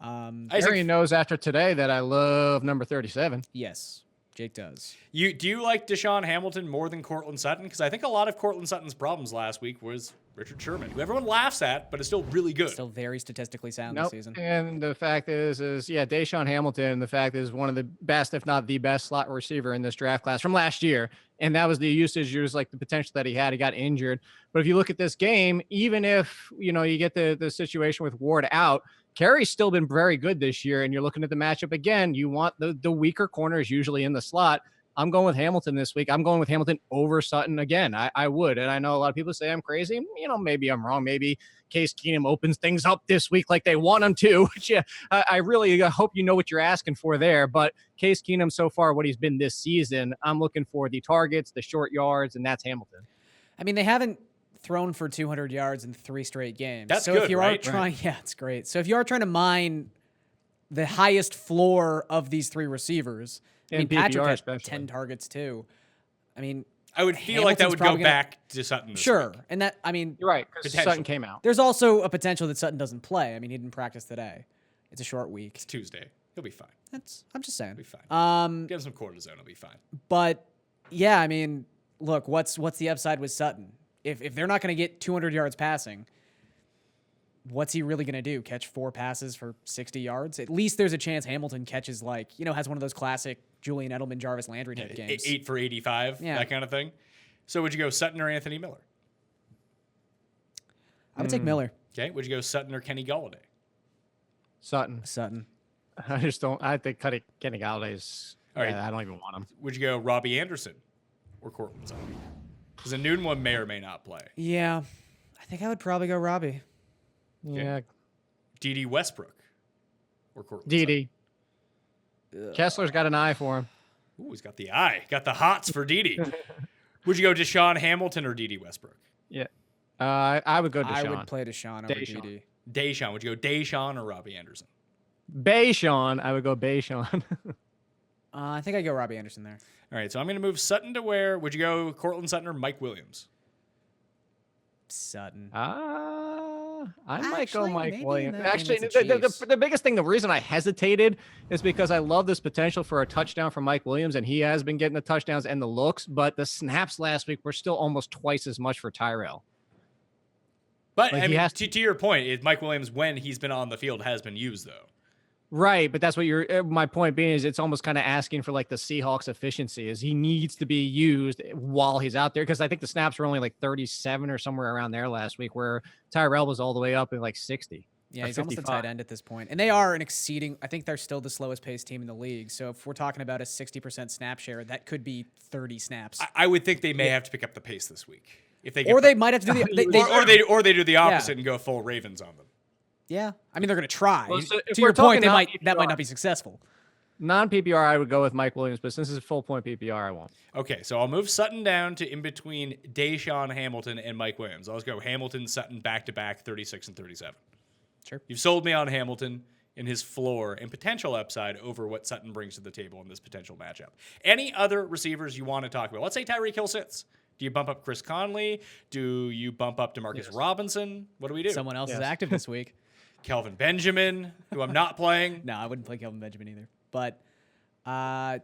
Harry knows after today that I love number 37. Yes, Jake does. Do you like Deshaun Hamilton more than Cortland Sutton? Because I think a lot of Cortland Sutton's problems last week was Richard Sherman, who everyone laughs at, but is still really good. Still very statistically sound Nope. this season. And the fact is Deshaun Hamilton, the fact is one of the best, if not the best slot receiver in this draft class from last year. And that was the usage, it was like the potential that he had. He got injured. But if you look at this game, even if, you get the situation with Ward out, Carey's still been very good this year. And you're looking at the matchup again, you want the weaker corners usually in the slot. I'm going with Hamilton this week. I'm going with Hamilton over Sutton again. I would. And I know a lot of people say I'm crazy. Maybe I'm wrong. Maybe Case Keenum opens things up this week like they want him to, which I really hope you know what you're asking for there. But Case Keenum, so far, what he's been this season, I'm looking for the targets, the short yards, and that's Hamilton. I mean, they haven't thrown for 200 yards in 3 straight games. That's so good, if you right? are trying, yeah, it's great. So if you are trying to mine the highest floor of these 3 receivers, I mean, And Patrick PPR had especially. 10 targets too. I mean, I would feel like that Hamilton's would go probably gonna- back to Sutton this sure. week. And that, I mean, You're right, because Potential. Sutton came out. there's also a potential that Sutton doesn't play. I mean, he didn't practice today. It's a short week. It's Tuesday. He'll be fine. I'm just saying. He'll be fine. Give him some cortisone. He'll be fine. But yeah, I mean, look, what's the upside with Sutton? If they're not going to get 200 yards passing, what's he really going to do? Catch 4 passes for 60 yards? At least there's a chance Hamilton catches has one of those classic Julian Edelman, Jarvis Landry type games. 8 for 85, Yeah. that kind of thing. So would you go Sutton or Anthony Miller? I would take Miller. Okay. Would you go Sutton or Kenny Galladay? Sutton. Sutton. I just don't. I think Kenny Galladay's. All right. I don't even want him. Would you go Robbie Anderson or Cortland Sutton? Because the noon one may or may not play. Yeah, I think I would probably go Robbie. Yeah, D.D. Westbrook or Cortland Dede. Kessler's got an eye for him. Sutton? Ooh, he's got the eye. Got the hots for D.D. Would you go Deshaun Hamilton or D.D. Westbrook? Yeah, I would go Deshaun. I would play Deshaun over Deshaun. DD. Deshaun. Would you go Deshaun or Robbie Anderson? Bayshon. I would go Bayshon. I think I'd go Robbie Anderson there. All right, so I'm going to move Sutton to where? Would you go Cortland Sutton or Mike Williams? Sutton. I might go Actually, Mike maybe Williams. in that game Actually, against the Chiefs. the biggest thing, the reason I hesitated is because I love this potential for a touchdown from Mike Williams, and he has been getting the touchdowns and the looks, but the snaps last week were still almost twice as much for Tyrell. But, Like, I he mean, has to your point, Mike Williams, when he's been on the field, has been used, though. Right, but that's what my point being is it's almost kind of asking for like the Seahawks efficiency is he needs to be used while he's out there because I think the snaps were only like 37 or somewhere around there last week where Tyrell was all the way up in like 60. Yeah, or he's almost a 55. tight end at this point. And they are I think they're still the slowest paced team in the league. So if we're talking about a 60% snap share, that could be 30 snaps. I would think they may have to pick up the pace this week. If they get Or they might have to do they do the opposite and go full Ravens on them. Yeah. I mean, they're going to try. Well, so if to we're your point, talking that might non-PPR. not be successful. Non-PPR, I would go with Mike Williams, but since it's full point PPR, I won't. Okay, so I'll move Sutton down to in between Deshaun Hamilton and Mike Williams. I'll just go Hamilton, Sutton back-to-back, 36 and 37. Sure. You've sold me on Hamilton in his floor and potential upside over what Sutton brings to the table in this potential matchup. Any other receivers you want to talk about? Let's say Tyreek Hill sits. Do you bump up Chris Conley? Do you bump up Demarcus Robinson? What do we do? Someone else is active this week. Kelvin Benjamin, who I'm not playing. No, I wouldn't play Kelvin Benjamin either. But, I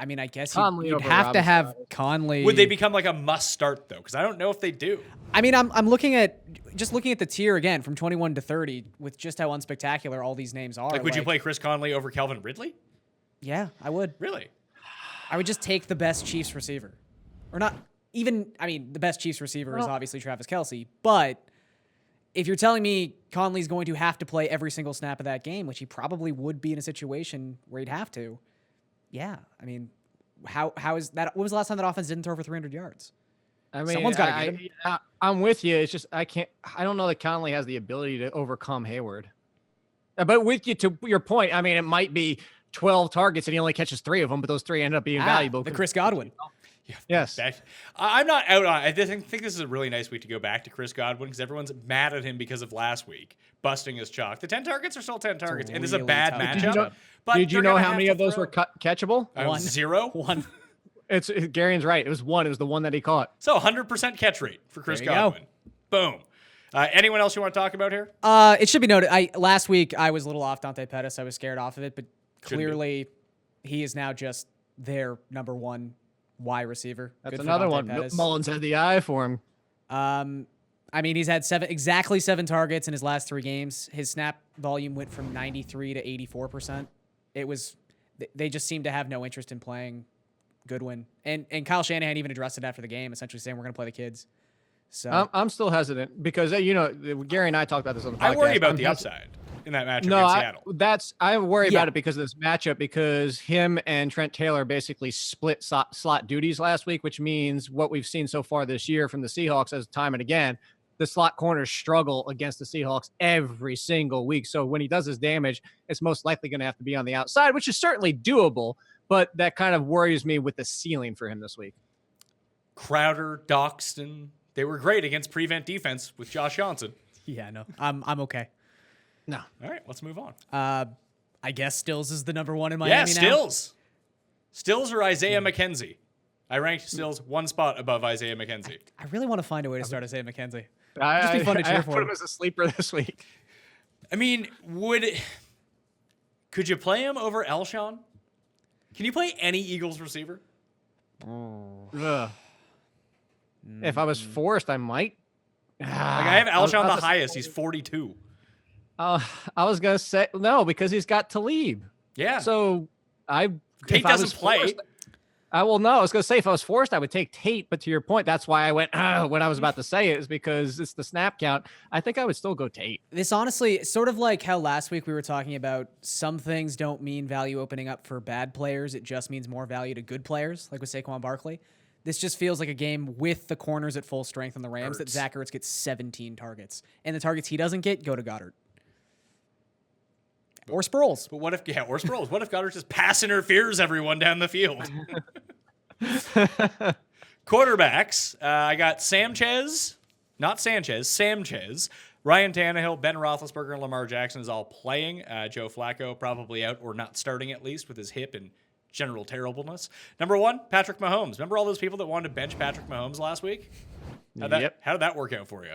mean, I guess Conley you'd over have to Robinson, have obviously. Conley. Would they become like a must start, though? Because I don't know if they do. I mean, I'm looking at the tier again from 21 to 30 with just how unspectacular all these names are. Like, would you play Chris Conley over Calvin Ridley? Yeah, I would. Really? I would just take the best Chiefs receiver. Or not even, I mean, the best Chiefs receiver is obviously Travis Kelce. But if you're telling me Conley's going to have to play every single snap of that game, which he probably would be in a situation where he'd have to, yeah. I mean, how is that? When was the last time that offense didn't throw for 300 yards? I mean, Someone's gotta get him. I'm with you. It's just I don't know that Conley has the ability to overcome Hayward. But with you to your point, I mean, it might be 12 targets and he only catches 3 of them, but those 3 end up being valuable. The Chris Godwin. Yeah, Yes. I'm not out on it. I think this is a really nice week to go back to Chris Godwin because everyone's mad at him because of last week busting his chalk. The 10 targets are still 10 targets, and this is a really bad tough matchup. matchup. But Did you they're know gonna how have many to of those throw. were catchable? One. 0? One. It's Garion's right. It was 1. It was the one that he caught. So 100% catch rate for Chris There you go. Godwin. Boom. Anyone else you want to talk about here? It should be noted. Last week I was a little off Dante Pettis. I was scared off of it, but clearly he is now just their number 1 Y receiver. That's Good for another Dante one. Pettis. Mullins had the eye for him. I mean, he's had exactly 7 targets in his last 3 games. His snap volume went from 93 to 84%. They just seem to have no interest in playing Goodwin. And Kyle Shanahan even addressed it after the game, essentially saying we're going to play the kids. So I'm still hesitant because, Gary and I talked about this on the podcast. I worry about I'm the upside. in that matchup No, against Seattle. I worry Yeah. about it because of this matchup, because him and Trent Taylor basically split slot duties last week, which means what we've seen so far this year from the Seahawks as time and again, the slot corners struggle against the Seahawks every single week. So when he does his damage, it's most likely going to have to be on the outside, which is certainly doable, but that kind of worries me with the ceiling for him this week. Crowder, Doxton, they were great against prevent defense with Josh Johnson. Yeah, no, I'm okay. No. All right, let's move on. I guess Stills is the number one in Miami Yeah, now. Stills. Stills or Isaiah McKenzie. I ranked Stills one spot above Isaiah McKenzie. I really want to find a way to start Isaiah McKenzie. I Just be fun to cheer put for. him as a sleeper this week. I mean, could you play him over Elshon? Can you play any Eagles receiver? Ugh. If I was forced, I might. Like I have Elshon I'll the highest. He's 42. I was gonna say no because he's got Talib. Yeah. So Tate if I was doesn't play. forced, I will know. I was gonna say if I was forced, I would take Tate. But to your point, that's why I went when I was about to say it is because it's the snap count. I think I would still go Tate. This honestly, sort of like how last week we were talking about some things don't mean value opening up for bad players. It just means more value to good players, like with Saquon Barkley. This just feels like a game with the corners at full strength on the Rams that Zach Ertz gets 17 targets. And the targets he doesn't get go to Goddard. Or Sproles. But what if, or Sproles? What if Goddard just pass interferes everyone down the field? Quarterbacks. I got not Sanchez, Samchez. Ryan Tannehill, Ben Roethlisberger, and Lamar Jackson is all playing. Joe Flacco probably out or not starting at least with his hip and general terribleness. Number one, Patrick Mahomes. Remember all those people that wanted to bench Patrick Mahomes last week? How did that work out for you?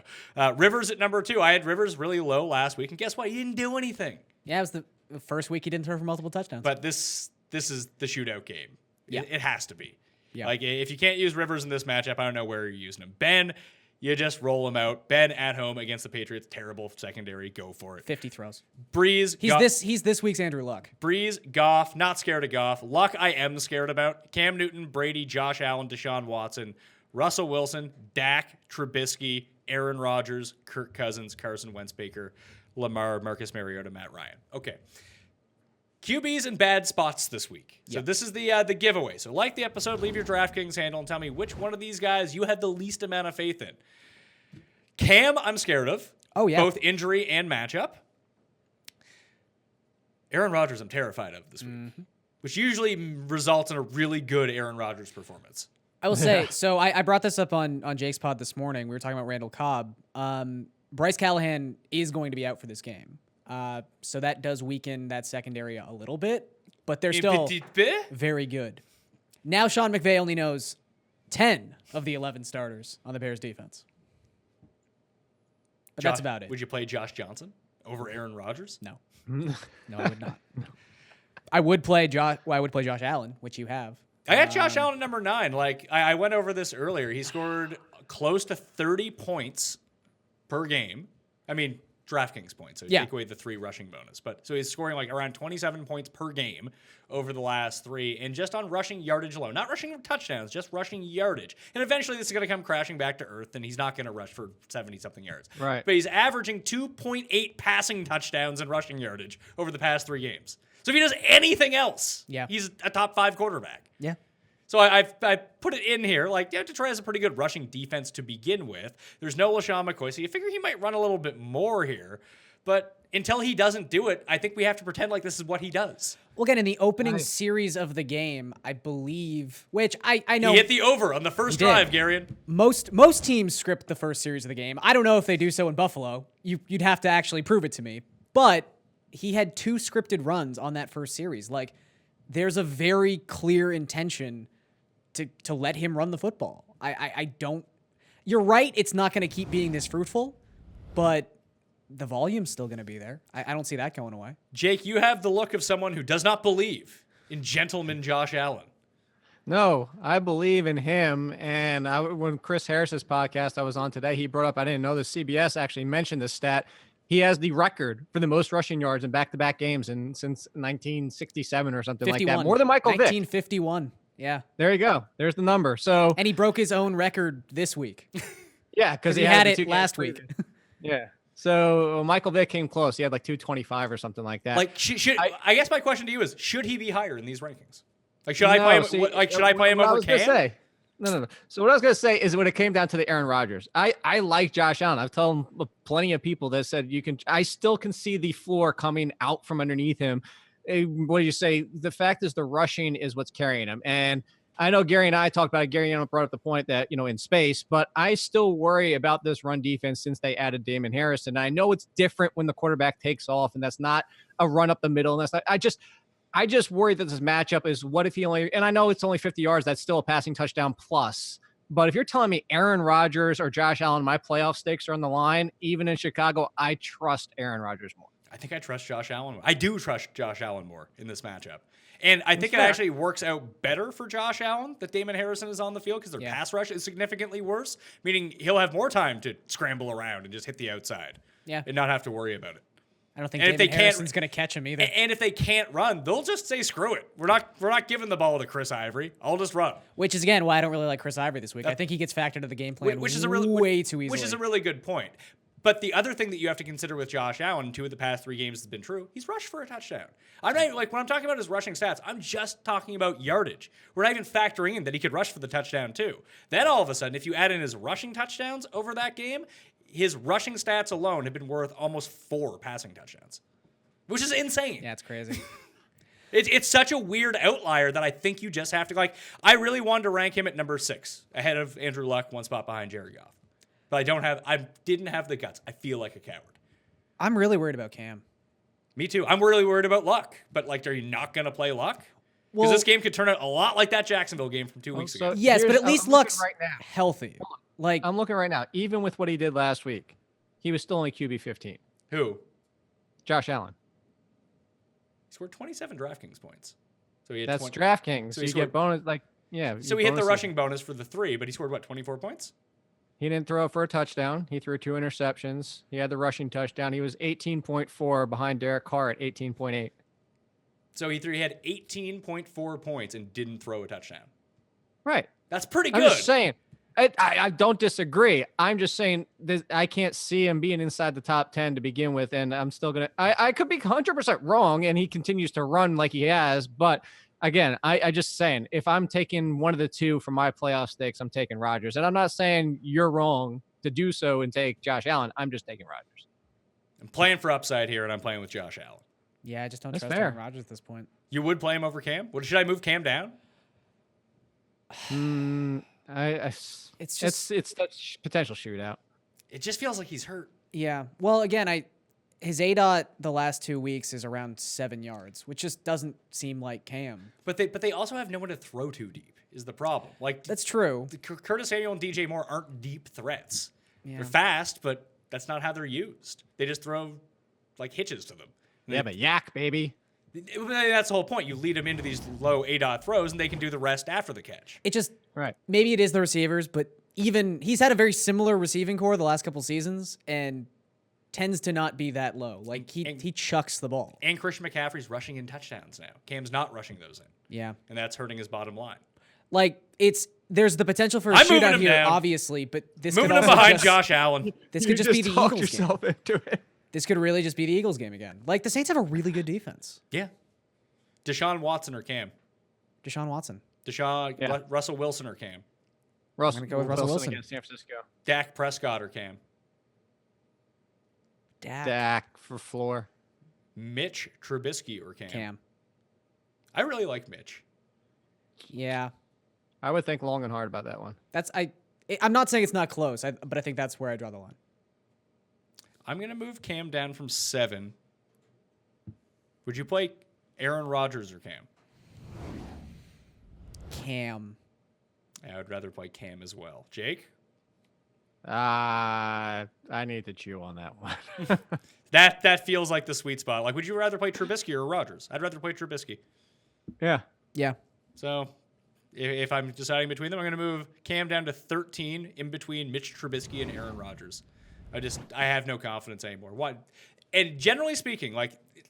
Rivers at number two. I had Rivers really low last week, and guess what? He didn't do anything. Yeah, it was the first week he didn't throw for multiple touchdowns. But this is the shootout game. Yeah. It has to be. Yeah. Like, if you can't use Rivers in this matchup, I don't know where you're using him. Ben, you just roll him out. Ben at home against the Patriots. Terrible secondary. Go for it. 50 throws. Breeze. He's this week's Andrew Luck. Breeze, Goff, not scared of Goff. Luck, I am scared about. Cam Newton, Brady, Josh Allen, Deshaun Watson, Russell Wilson, Dak, Trubisky, Aaron Rodgers, Kirk Cousins, Carson Wentz, Baker, Lamar, Marcus Mariota, Matt Ryan. Okay. QBs in bad spots this week. So this is the giveaway. So like the episode, leave your DraftKings handle and tell me which one of these guys you had the least amount of faith in. Cam, I'm scared of. Oh, yeah. Both injury and matchup. Aaron Rodgers, I'm terrified of this week, which usually results in a really good Aaron Rodgers performance. I will say, so I brought this up on Jake's pod this morning. We were talking about Randall Cobb. Bryce Callahan is going to be out for this game. So that does weaken that secondary a little bit, but they're still very good. Now Sean McVay only knows 10 of the 11 starters on the Bears defense. But that's about it. Would you play Josh Johnson over Aaron Rodgers? No. No, I would not. I would play Josh Allen, which you have. I got Josh Allen at number 9. Like, I went over this earlier. He scored close to 30 points per game. I mean, DraftKings points. So take away the 3 rushing bonus. But so he's scoring like around 27 points per game over the last 3. And just on rushing yardage alone, not rushing touchdowns, just rushing yardage. And eventually this is going to come crashing back to earth, and he's not going to rush for 70-something yards. Right. But he's averaging 2.8 passing touchdowns and rushing yardage over the past 3 games. So if he does anything else, he's a top 5 quarterback. Yeah. So I put it in here. Like, Detroit has a pretty good rushing defense to begin with. There's no LaShawn McCoy, so you figure he might run a little bit more here. But until he doesn't do it, I think we have to pretend like this is what he does. Well, again, in the opening series of the game, I believe, which I know... He hit the over on the first drive, Garion. Most teams script the first series of the game. I don't know if they do so in Buffalo. You'd have to actually prove it to me. But he had 2 scripted runs on that first series. Like, there's a very clear intention to let him run the football. I don't... You're right, it's not going to keep being this fruitful, but the volume's still going to be there. I don't see that going away. Jake, you have the look of someone who does not believe in gentleman Josh Allen. No, I believe in him. And when Chris Harris's podcast I was on today, he brought up, I didn't know this, CBS actually mentioned this stat. He has the record for the most rushing yards in back-to-back games since 1967 or something 51. like that. More than Michael Vick. 1951. Yeah. There you go. There's the number. So and he broke his own record this week. yeah, because he had it last week. Yeah. So Michael Vick came close. He had like 225 or something like that. Like, I guess my question to you is, should he be higher in these rankings? Like, should I play him? Should I play him over Cam? No. So what I was going to say is when it came down to the Aaron Rodgers, I like Josh Allen. I've told plenty of people that said I still can see the floor coming out from underneath him. What do you say? The fact is the rushing is what's carrying him. And I know Gary and I talked about it. Gary brought up the point that, in space, but I still worry about this run defense since they added Damon Harris. And I know it's different when the quarterback takes off and that's not a run up the middle. And that's not, I just worry that this matchup is what if he only, and I know it's only 50 yards. That's still a passing touchdown plus. But if you're telling me Aaron Rodgers or Josh Allen, my playoff stakes are on the line, even in Chicago, I trust Aaron Rodgers more. I think I trust Josh Allen more. I do trust Josh Allen more in this matchup. And I think it actually works out better for Josh Allen that Damon Harrison is on the field because their pass rush is significantly worse, meaning he'll have more time to scramble around and just hit the outside and not have to worry about it. I don't think Damon Harrison's going to catch him either. And if they can't run, they'll just say, screw it. We're not giving the ball to Chris Ivory. I'll just run. Which is, again, why I don't really like Chris Ivory this week. I think he gets factored into the game plan way too easily. Which is a really good point. But the other thing that you have to consider with Josh Allen, 2 of the past 3 games has been true, he's rushed for a touchdown. I'm not when I'm talking about his rushing stats, I'm just talking about yardage. We're not even factoring in that he could rush for the touchdown too. Then all of a sudden, if you add in his rushing touchdowns over that game, his rushing stats alone have been worth almost 4 passing touchdowns, which is insane. Yeah, it's crazy. It's such a weird outlier that I think you just have to I really wanted to rank him at number 6 ahead of Andrew Luck, 1 spot behind Jared Goff. But I didn't have the guts. I feel like a coward. I'm really worried about Cam. Me too. I'm really worried about Luck. But are you not going to play Luck? Because this game could turn out a lot like that Jacksonville game from 2 weeks ago. Yes, but at least Luck's healthy. I'm looking right now. Even with what he did last week, he was still only QB 15. Who? Josh Allen. He scored 27 DraftKings points. So he had That's DraftKings. So you get bonus So he hit the rushing bonus for the 3, but he scored 24 points? He didn't throw for a touchdown. He threw 2 interceptions. He had the rushing touchdown. He was 18.4 behind Derek Carr at 18.8. So he had 18.4 points and didn't throw a touchdown. Right. That's pretty good. I'm just saying. I don't disagree. I'm just saying I can't see him being inside the top 10 to begin with, and I'm still going to – I could be 100% wrong, and he continues to run like he has, but – again, I just saying, if I'm taking one of the 2 from my playoff stakes, I'm taking Rodgers. And I'm not saying you're wrong to do so and take Josh Allen. I'm just taking Rodgers. I'm playing for upside here, and I'm playing with Josh Allen. Yeah, I just don't trust Aaron Rodgers at this point. You would play him over Cam? Should I move Cam down? It's that potential shootout. It just feels like he's hurt. Yeah. Well, again, his ADOT the last 2 weeks is around 7 yards, which just doesn't seem like Cam. But they also have no one to throw too deep is the problem. That's true. Curtis Samuel and DJ Moore aren't deep threats. Yeah. They're fast, but that's not how they're used. They just throw hitches to them. But yak, baby. That's the whole point. You lead them into these low ADOT throws, and they can do the rest after the catch. Maybe it is the receivers, but even he's had a very similar receiving core the last couple seasons, and tends to not be that low. He chucks the ball. And Christian McCaffrey's rushing in touchdowns now. Cam's not rushing those in. Yeah. And that's hurting his bottom line. There's the potential for a shootout here, down. Obviously, but this moving could him behind Josh Allen. This could just be the Eagles game. Into it. This could really just be the Eagles game again. The Saints have a really good defense. Yeah. Deshaun Watson or Cam? Deshaun Watson. Russell Wilson or Cam? I'm going to go with Russell Wilson. Against San Francisco. Dak Prescott or Cam? Dak for floor. Mitch Trubisky or Cam? Cam. I really like Mitch. Yeah. I would think long and hard about that one. I'm not saying it's not close, but I think that's where I draw the line. I'm going to move Cam down from 7. Would you play Aaron Rodgers or Cam? Cam. I would rather play Cam as well. Jake? I need to chew on that one. That feels like the sweet spot. Would you rather play Trubisky or Rodgers? I'd rather play Trubisky. Yeah. Yeah. So if I'm deciding between them, I'm going to move Cam down to 13 in between Mitch Trubisky and Aaron Rodgers. I have no confidence anymore. What? And generally speaking,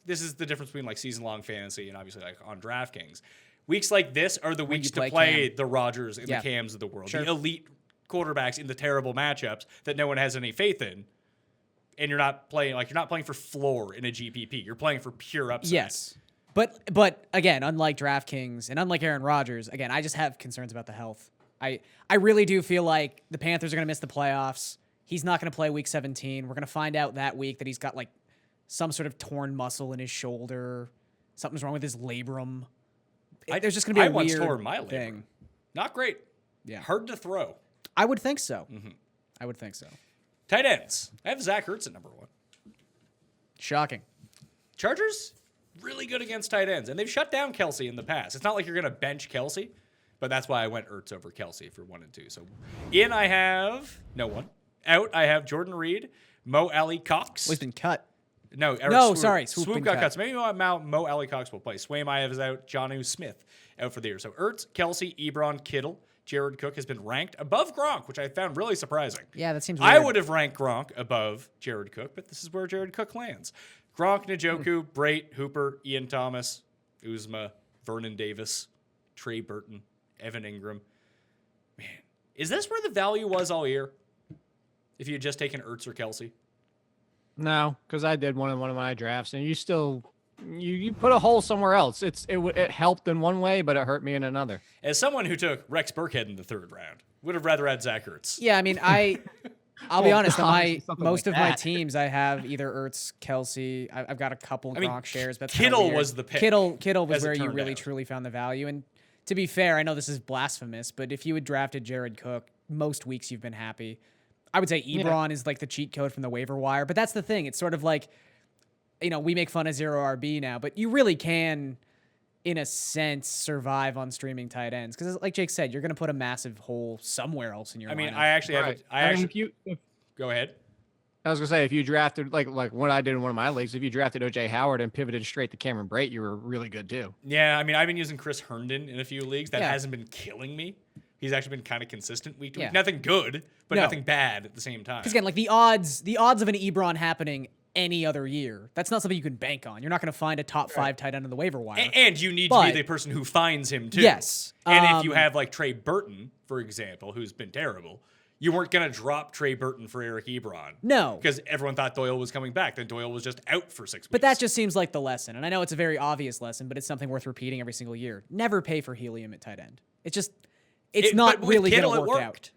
this is the difference between season-long fantasy and obviously on DraftKings. Weeks like this are the weeks to play the Rodgers and the Cams of the world, the elite quarterbacks in the terrible matchups that no one has any faith in. and you're not playing for floor in a GPP. You're playing for pure upside. Yes. But again, unlike DraftKings and unlike Aaron Rodgers, again, I just have concerns about the health. I really do feel like the Panthers are going to miss the playoffs. He's not going to play week 17. We're going to find out that week that he's got like some sort of torn muscle in his shoulder. Something's wrong with his labrum. There's just going to be a weird tore my labrum. thing. Not great. Yeah. Hard to throw. I would think so. Mm-hmm. I would think so. Tight ends. I have Zach Ertz at number 1. Shocking. Chargers, really good against tight ends, and they've shut down Kelsey in the past. It's not like you're going to bench Kelsey, but that's why I went Ertz over Kelsey for 1 and 2. So in, I have no one. Out, I have Jordan Reed, Mo Alley Cox. Well, he's been cut. No, sorry. Swoop been got cut. cut. So maybe Mo Alley Cox will play. Swaim, I have is out. Jonnu Smith out for the year. So Ertz, Kelsey, Ebron, Kittle. Jared Cook has been ranked above Gronk, which I found really surprising. Yeah, that seems weird. I would have ranked Gronk above Jared Cook, but this is where Jared Cook lands. Gronk, Njoku, Brait, Hooper, Ian Thomas, Uzma, Vernon Davis, Trey Burton, Evan Ingram. Man, is this where the value was all year? If you had just taken Ertz or Kelsey? No, because I did one of my drafts, and you still you put a hole somewhere else. It helped in one way, but it hurt me in another. As someone who took Rex Burkhead in the 3rd round, would have rather had Zach Ertz. Yeah, I mean, I'll be honest. something Most like of my that. teams, I have either Ertz, Kelsey. I've got a couple mean, Gronk shares, but that's Kittle kinda weird. was the pick, Kittle was as it where you turned really out. truly found the value. And to be fair, I know this is blasphemous, but if you had drafted Jared Cook, most weeks you've been happy. I would say Ebron is like the cheat code from the waiver wire, but that's the thing. It's sort of like, we make fun of zero RB now, but you really can, in a sense, survive on streaming tight ends because, like Jake said, you're going to put a massive hole somewhere else in your. I mean, lineup. I actually have. Go ahead. I was gonna say, if you drafted like what I did in one of my leagues, if you drafted OJ Howard and pivoted straight to Cameron Brait, you were really good too. Yeah, I mean, I've been using Chris Herndon in a few leagues. That Yeah. hasn't been killing me. He's actually been kind of consistent week to week. Yeah. Nothing good, but No. nothing bad at the same time. Because again, like the odds of an Ebron happening any other year, that's not something you can bank on. You're not going to find a top 5 tight end on the waiver wire. And you need to But- be the person who finds him too. Yes. And if you have like Trey Burton, for example, who's been terrible, you weren't going to drop Trey Burton for Eric Ebron. No. Because everyone thought Doyle was coming back. Then Doyle was just out for 6 weeks. But that just seems like the lesson. And I know it's a very obvious lesson, but it's something worth repeating every single year. Never pay for helium at tight end. It's not but with really going Kittle, to it work out. worked.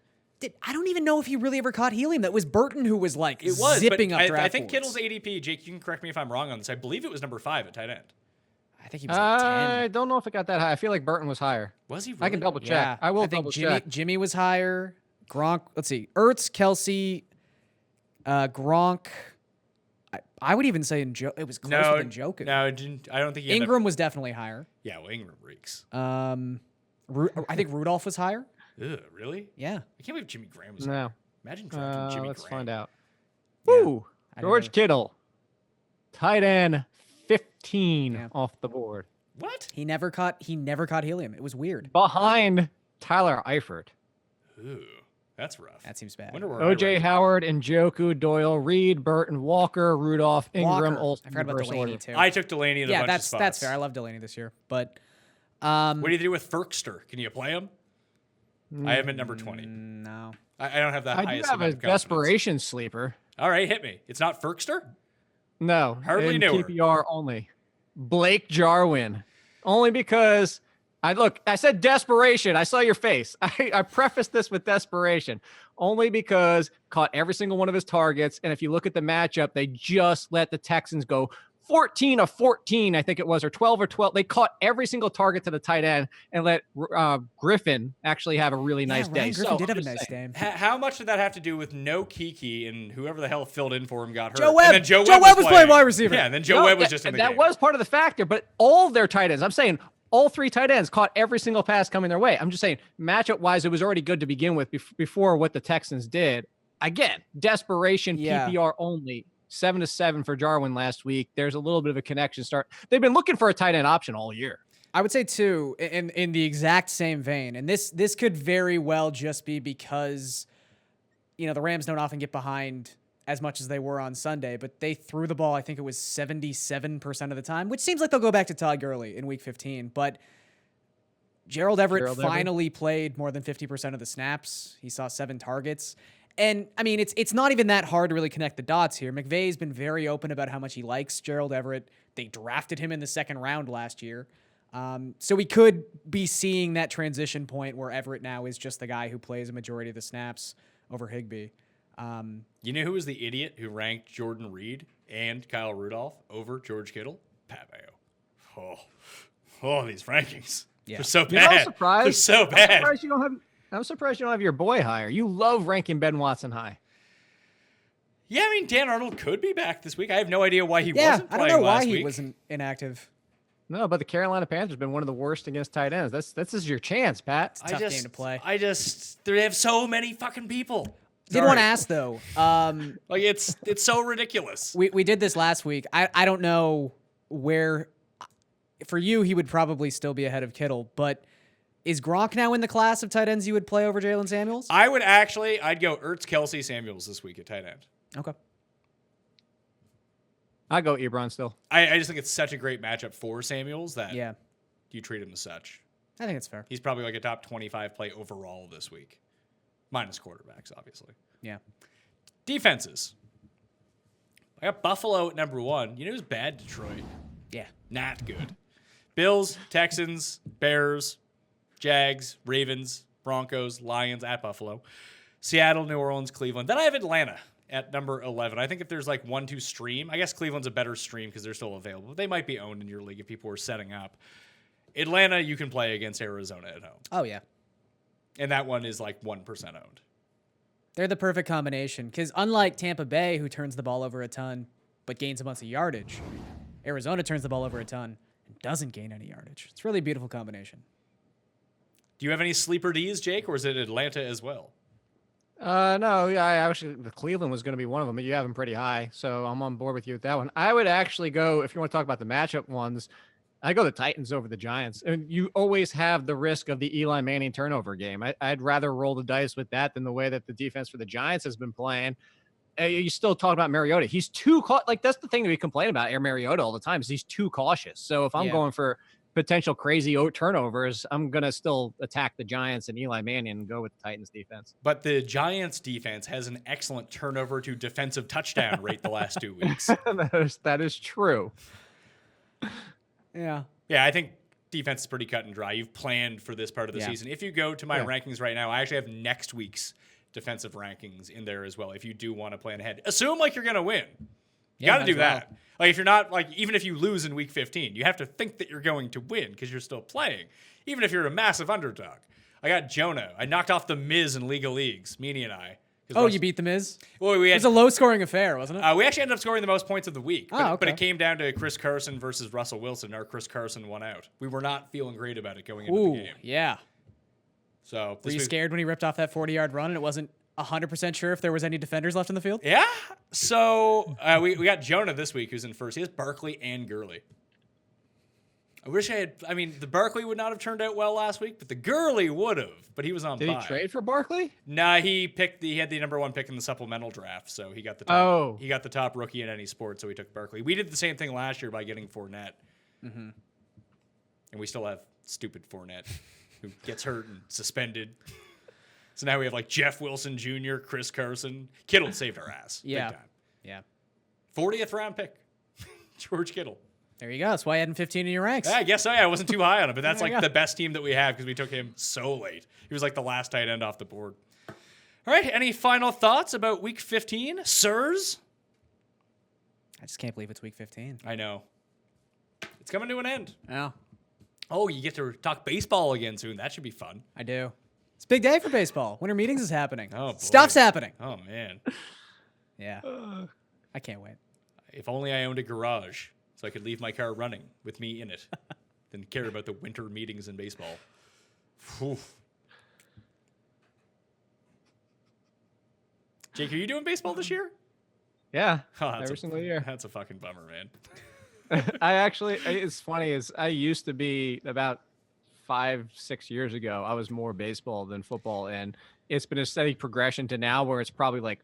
I don't even know if he really ever caught helium. That was Burton who was like It was zipping but up draft I think boards. Kittle's ADP, Jake, you can correct me if I'm wrong on this. I believe it was number 5 at tight end. I think he was like 10. I don't know if it got that high. I feel like Burton was higher. Was he really? I can double check. Yeah. I will think double check. Jimmy was higher. Gronk, let's see. Ertz, Kelsey, Gronk. I would even say it was closer than Njoku. No, it didn't, I don't think he ended up- Ingram was definitely higher. Yeah, well, Ingram reeks. I think Rudolph was higher. Ugh, really? Yeah. I can't believe Jimmy Graham was No. Imagine drafting Jimmy Let's Graham. find out. Yeah. Woo! I don't George know. Kittle, tight end, 15 Yeah. off the board, What? He never caught helium. It was weird. behind Tyler Eifert. Ooh, that's rough. That seems bad. Wonder where OJ I ranked. Howard, Njoku, Doyle, Reed, Burton, Walker, Rudolph, Ingram, Walker. Olsen. I forgot about reverse Delaney order. too. I took Delaney in a yeah, bunch of spots. that's fair. I love Delaney this year, but What do you do with Ferkster? Can you play him? I have him at number 20. no. I don't have that I do highest have a amount of confidence. desperation sleeper. All right, hit me. It's not Ferkster? No, Hardly in knew her. PPR only. Blake Jarwin, only because I said desperation. I saw your face. I prefaced this with desperation, only because caught every single one of his targets. And if you look at the matchup, they just let the Texans go 14 of 14, I think it was, or 12 or 12. They caught every single target to the tight end and let Griffin actually have a really nice yeah, day. Ryan Griffin So did have I'm a just nice saying. day. How much did that have to do with no Kiki and whoever the hell filled in for him got hurt? Joe Webb. And then Joe Joe Webb was playing wide receiver. Yeah, and then Joe No, Webb was that- just in the that game. was part of the factor, but all of their tight ends, I'm saying all 3 tight ends caught every single pass coming their way. I'm just saying matchup wise, it was already good to begin with before what the Texans did. Again, desperation, Yeah. PPR only. 7-7 for Jarwin last week. There's a little bit of a connection start. They've been looking for a tight end option all year. I would say too, in the exact same vein, and this could very well just be because, the Rams don't often get behind as much as they were on Sunday, but they threw the ball, I think it was 77% of the time, which seems like they'll go back to Todd Gurley in week 15, but Gerald Everett finally played more than 50% of the snaps. He saw 7 targets. And I mean, it's not even that hard to really connect the dots here. McVay's been very open about how much he likes Gerald Everett. They drafted him in the second round last year. So we could be seeing that transition point where Everett now is just the guy who plays a majority of the snaps over Higbee. You know who was the idiot who ranked Jordan Reed and Kyle Rudolph over George Kittle? Pat Mayo. Oh, these rankings. Yeah. They're so bad. You know, I'm surprised. They're so bad. I'm surprised you don't have your boy higher. You love ranking Ben Watson high. Yeah, I mean, Dan Arnold could be back this week. I have no idea why he Yeah, wasn't I playing don't know why last he week. wasn't inactive. No, but the Carolina Panthers have been one of the worst against tight ends. This is your chance, Pat. Tough game to play. They have so many fucking people. Did want to ask though. Like it's so ridiculous. We did this last week. I don't know where. For you, he would probably still be ahead of Kittle, but is Gronk now in the class of tight ends you would play over Jalen Samuels? I'd go Ertz, Kelsey, Samuels this week at tight end. Okay. I'd go Ebron still. I just think it's such a great matchup for Samuels that Yeah, you treat him as such. I think it's fair. He's probably like a top 25 play overall this week. Minus quarterbacks, obviously. Yeah. Defenses. I got Buffalo at number 1. You know who's bad? Detroit. Yeah. Not good. Bills, Texans, Bears, Jags, Ravens, Broncos, Lions at Buffalo. Seattle, New Orleans, Cleveland. Then I have Atlanta at number 11. I think if there's like 1-2 stream, I guess Cleveland's a better stream because they're still available. They might be owned in your league if people are setting up. Atlanta, you can play against Arizona at home. Oh, yeah. And that one is like 1% owned. They're the perfect combination because unlike Tampa Bay, who turns the ball over a ton but gains a bunch of yardage, Arizona turns the ball over a ton and doesn't gain any yardage. It's really a beautiful combination. Do you have any sleeper Ds, Jake, or is it Atlanta as well? No, yeah, the Cleveland was going to be one of them, but you have them pretty high, so I'm on board with you with that one. I would actually go, if you want to talk about the matchup ones, I go the Titans over the Giants. And you always have the risk of the Eli Manning turnover game. I'd rather roll the dice with that than the way that the defense for the Giants has been playing. You still talk about Mariota. He's too like that's the thing that we complain about Air Mariota all the time is he's too cautious. So if I'm going for potential crazy turnovers, I'm gonna still attack the Giants and Eli Manning and go with the Titans defense. But the Giants defense has an excellent turnover to defensive touchdown rate the last 2 weeks. that is true. Yeah. Yeah, I think defense is pretty cut and dry. You've planned for this part of the season. If you go to my rankings right now, I actually have next week's defensive rankings in there as well. If you do want to plan ahead, assume like you're going to win. You got to do that. Like if you're not like, even if you lose in week 15, you have to think that you're going to win because you're still playing. Even if you're a massive underdog. I got Jonah. I knocked off the Miz in League of Leagues, Meanie and I. Oh, you beat the Miz? Well, It was a low-scoring affair, wasn't it? we actually ended up scoring the most points of the week. But, okay. but it came down to Chris Carson versus Russell Wilson. Our Chris Carson won out. We were not feeling great about it going into the game. Yeah. So Were you scared when he ripped off that 40-yard run and it wasn't 100% sure if there was any defenders left in the field? Yeah. So we got Jonah this week, who's in first. He has Barkley and Gurley. I wish the Barkley would not have turned out well last week, but the Gurley would have. But he was on Did bye. he trade for Barkley? Nah, he had the number 1 pick in the supplemental draft, so he got the top. He got the top rookie in any sport, so he took Barkley. We did the same thing last year by getting Fournette. Mm-hmm. And we still have stupid Fournette, who gets hurt and suspended. So now we have like Jeff Wilson Jr., Chris Carson. Kittle saved our ass. Yeah. Big time. Yeah. 40th round pick. George Kittle. There you go. That's why you had him 15 in your ranks. Yeah, I guess so. Yeah, I wasn't too high on him, but that's There you like go. the best team that we have because we took him so late. He was like the last tight end off the board. All right, any final thoughts about week 15, sirs? I just can't believe it's week 15. I know. It's coming to an end. Yeah, Oh, you get to talk baseball again soon. That should be fun. I do. It's a big day for baseball. Winter meetings is happening. Oh, boy. Stuff's happening. Oh, man. Yeah. I can't wait. If only I owned a garage so I could leave my car running with me in it than care about the winter meetings in baseball. Whew. Jake, are you doing baseball this year? Yeah, Oh, that's every single year. That's a fucking bummer, man. It's funny is I used to be about 5-6 years ago. I was more baseball than football, and it's been a steady progression to now where it's probably like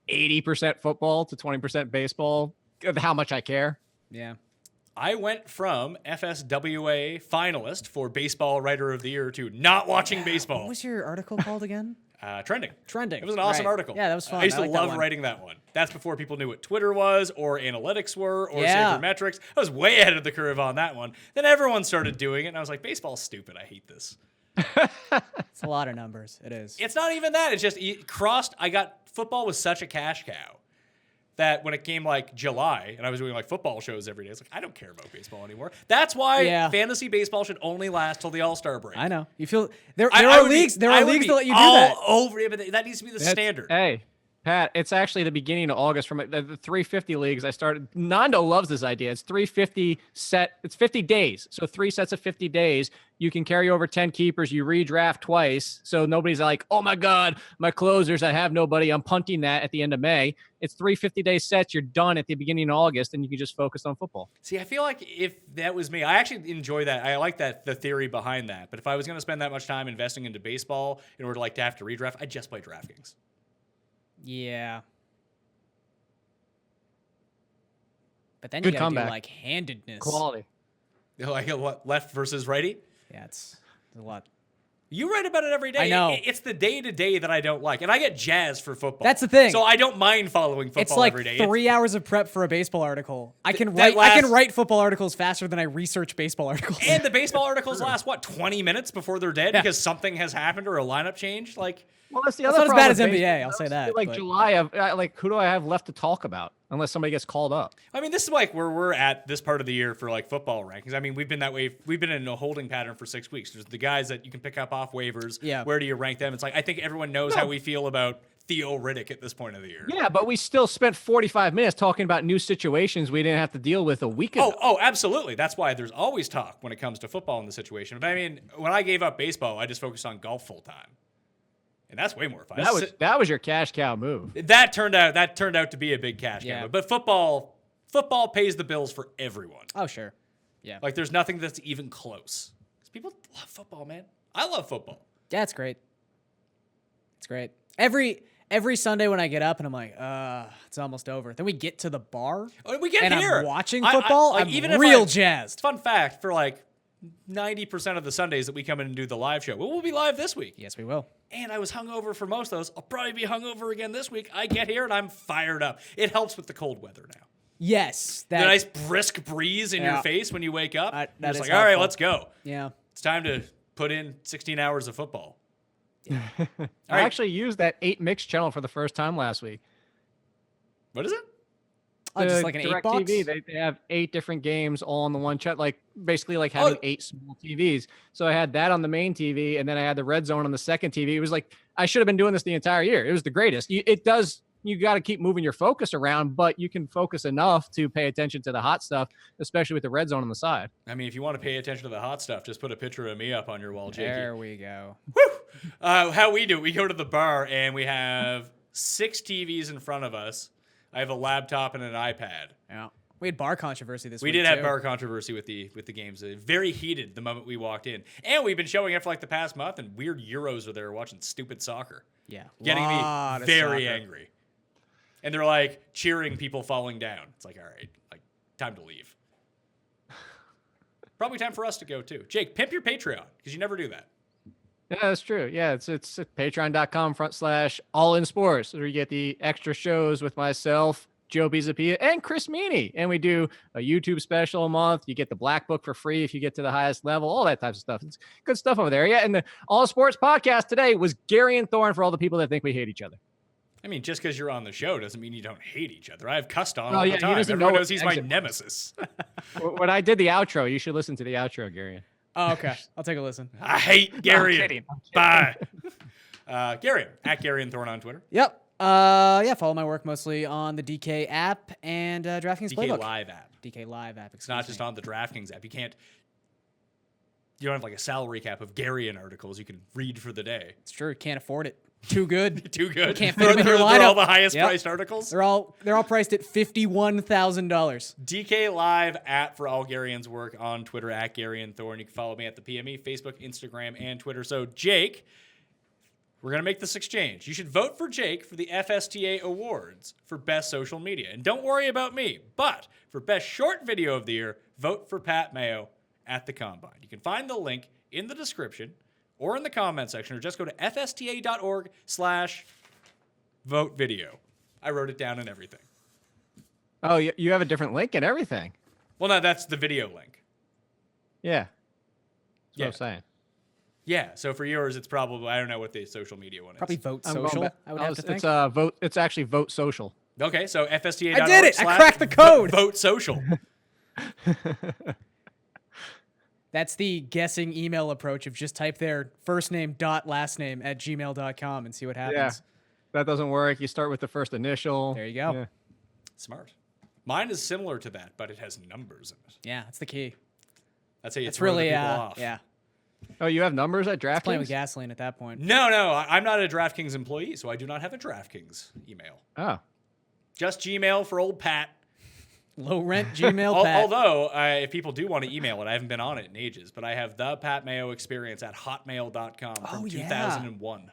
80% football to 20% baseball. Of how much I care. Yeah. I went from FSWA finalist for Baseball Writer of the Year to not watching baseball. What was your article called again? Trending. Trending. It was an awesome Right. article. Yeah, that was fun. I used I to like that love one. writing that one. That's before people knew what Twitter was or analytics were or Yeah. sabermetrics. I was way ahead of the curve on that one. Then everyone started doing it, and I was like, baseball's stupid. I hate this. It's a lot of numbers. It is. It's not even that. It's just football was such a cash cow that when it came like July and I was doing like football shows every day, it's like, I don't care about baseball anymore. That's why fantasy baseball should only last till the All-Star break. I know. You feel there I are would be- leagues. There I are would leagues be that let you do all that. over it, but that needs to be the standard. Hey, Pat, it's actually the beginning of August from the 350 leagues I started. Nando loves this idea. It's 350 set. It's 50 days. So 3 sets of 50 days. You can carry over 10 keepers. You redraft twice. So nobody's like, oh my God, my closers, I have nobody. I'm punting that at the end of May. It's 350-day sets. You're done at the beginning of August, and you can just focus on football. See, I feel like if that was me, I actually enjoy that. I like the theory behind that. But if I was going to spend that much time investing into baseball in order to have to redraft, I'd just play DraftKings. Yeah. But then Good you gotta comeback. do like handedness. Quality. Like what, left versus righty? Yeah, it's a lot. You write about it every day. I know. It's the day-to-day that I don't like. And I get jazzed for football. That's the thing. So I don't mind following football It's like every day. 3 hours of prep for a baseball article. I can that write football articles faster than I research baseball articles. And the baseball articles last, 20 minutes before they're dead because something has happened or a lineup change? Like, Well, that's the It's other not as problem bad as with NBA, baseball. I'll say It's that, Like but- July, who do I have left to talk about unless somebody gets called up? I mean, this is like where we're at this part of the year for like football rankings. I mean, we've been that way. We've been in a holding pattern for 6 weeks. There's the guys that you can pick up off waivers. Yeah. Where do you rank them? It's like, I think everyone knows how we feel about Theo Riddick at this point of the year. Yeah, but we still spent 45 minutes talking about new situations we didn't have to deal with a week ago. Oh, absolutely. That's why there's always talk when it comes to football in the situation. But I mean, when I gave up baseball, I just focused on golf full time. And that's way more fun. That was your cash cow move. That turned out to be a big cash Yeah. cow. But football pays the bills for everyone. Oh, sure. Yeah. Like there's nothing that's even close. 'Cause people love football, man. I love football. Yeah, it's great. It's great. Every Sunday when I get up and I'm like, it's almost over. Then we get to the bar And we get and here. I'm watching football. like, I'm even if real jazzed. Fun fact for like 90% of the Sundays that we come in and do the live show, we'll be live this week. Yes, we will. And I was hungover for most of those. I'll probably be hungover again this week. I get here and I'm fired up. It helps with the cold weather now. Yes. The nice brisk breeze in your Yeah. face when you wake up. That You're just is like, all right, helpful. let's go. Yeah. It's time to put in 16 hours of football. I right. actually used that 8 mix channel for the first time last week. What is it? Oh, just like an 8 box? TV, they have 8 different games all on the one chat, like basically like having 8 small TVs. So I had that on the main TV, and then I had the red zone on the second TV. It was like I should have been doing this the entire year. It was the greatest. You got to keep moving your focus around, but you can focus enough to pay attention to the hot stuff, especially with the red zone on the side. I mean, if you want to pay attention to the hot stuff, just put a picture of me up on your wall, Jakey. There we go. How we do it, we go to the bar and we have 6 TVs in front of us. I have a laptop and an iPad. Yeah. We had bar controversy this We week. did have too. bar controversy with the games. Very heated the moment we walked in. And we've been showing it for like the past month, and weird Euros are there watching stupid soccer. Yeah. Getting Lot me of very soccer. angry. And they're like cheering people falling down. It's like, all right, like time to leave. Probably time for us to go too. Jake, pimp your Patreon, because you never do that. Yeah, that's true. Yeah, it's at patreon.com/allinsports where you get the extra shows with myself, Joe Bizapia, and Chris Meany. And we do a YouTube special a month. You get the Black Book for free if you get to the highest level, all that types of stuff. It's good stuff over there. Yeah, and the All Sports podcast today was Garion Thorne for all the people that think we hate each other. I mean, just because you're on the show doesn't mean you don't hate each other. I have cussed on Oh, all yeah, the he time. doesn't Everyone know knows what he's my exit- nemesis. When I did the outro, you should listen to the outro, Garion. Oh, okay. I'll take a listen. I hate Gary. kidding. Bye. Gary, at Garion Thorne on Twitter. Yep. Yeah, follow my work mostly on the DK app and DraftKings DK Playbook. Live app. DK Live app. It's not just on the DraftKings app. You don't have like a salary cap of Garion articles you can read for the day. It's true. Can't afford it. Too good. Too good. Can't fit them in your They're all lineup. the highest Yep. priced articles. They're all priced at $51,000. DK Live app for all Garion's work on Twitter at Garion Thorne. You can follow me at the PME, Facebook, Instagram, and Twitter. So, Jake, we're going to make this exchange. You should vote for Jake for the FSTA Awards for Best Social Media. And don't worry about me. But for Best Short Video of the Year, vote for Pat Mayo at the Combine. You can find the link in the description or in the comment section, or just go to fsta.org/vote video. I wrote it down and everything. Oh, you have a different link and everything. Well, no, that's the video link. Yeah. That's Yeah. what I'm saying. Yeah, so for yours, it's probably, I don't know what the social media one is. Probably Vote I'm going Social. back- I would have to think. It's vote. It's actually Vote Social. Okay, so fsta.org. I did it! I cracked the code! Vote social. That's the guessing email approach of just type their first name dot last name at gmail.com and see what happens. Yeah. That doesn't work. You start with the first initial. There you go. Yeah. Smart. Mine is similar to that, but it has numbers in it. Yeah, that's the key. That's how you It's throw really, the people off. yeah. Oh, you have numbers at Playing DraftKings? with gasoline at that point. No, I'm not a DraftKings employee, so I do not have a DraftKings email. Oh. Just Gmail for old Pat. Low rent Gmail Pat. Although, if people do want to email it, I haven't been on it in ages, but I have the Pat Mayo experience at hotmail.com from Oh, yeah. 2001.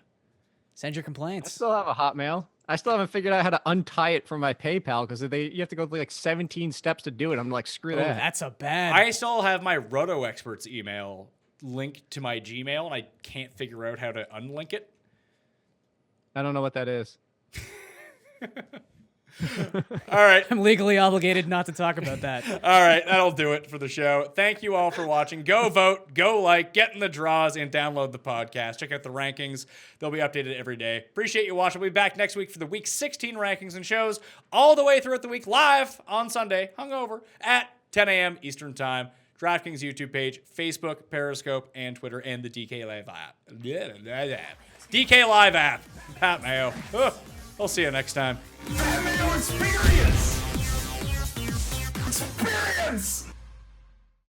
Send your I complaints. still have a Hotmail. I still haven't figured out how to untie it from my PayPal because you have to go through like 17 steps to do it. I'm like, screw Oh, that. that's a bad. I still have my Roto Experts email linked to my Gmail, and I can't figure out how to unlink it. I don't know what that is. All right. I'm legally obligated not to talk about that. All right, that'll do it for the show. Thank you all for watching. Go vote, go like, get in the draws, and download the podcast. Check out the rankings. They'll be updated every day. Appreciate you watching. We'll be back next week for the Week 16 rankings and shows all the way throughout the week, live on Sunday, hungover, at 10 a.m. Eastern Time. DraftKings YouTube page, Facebook, Periscope, and Twitter, and the DK Live app. DK Live app. Pat Mayo. I'll see you next time. That Mayo experience! Experience!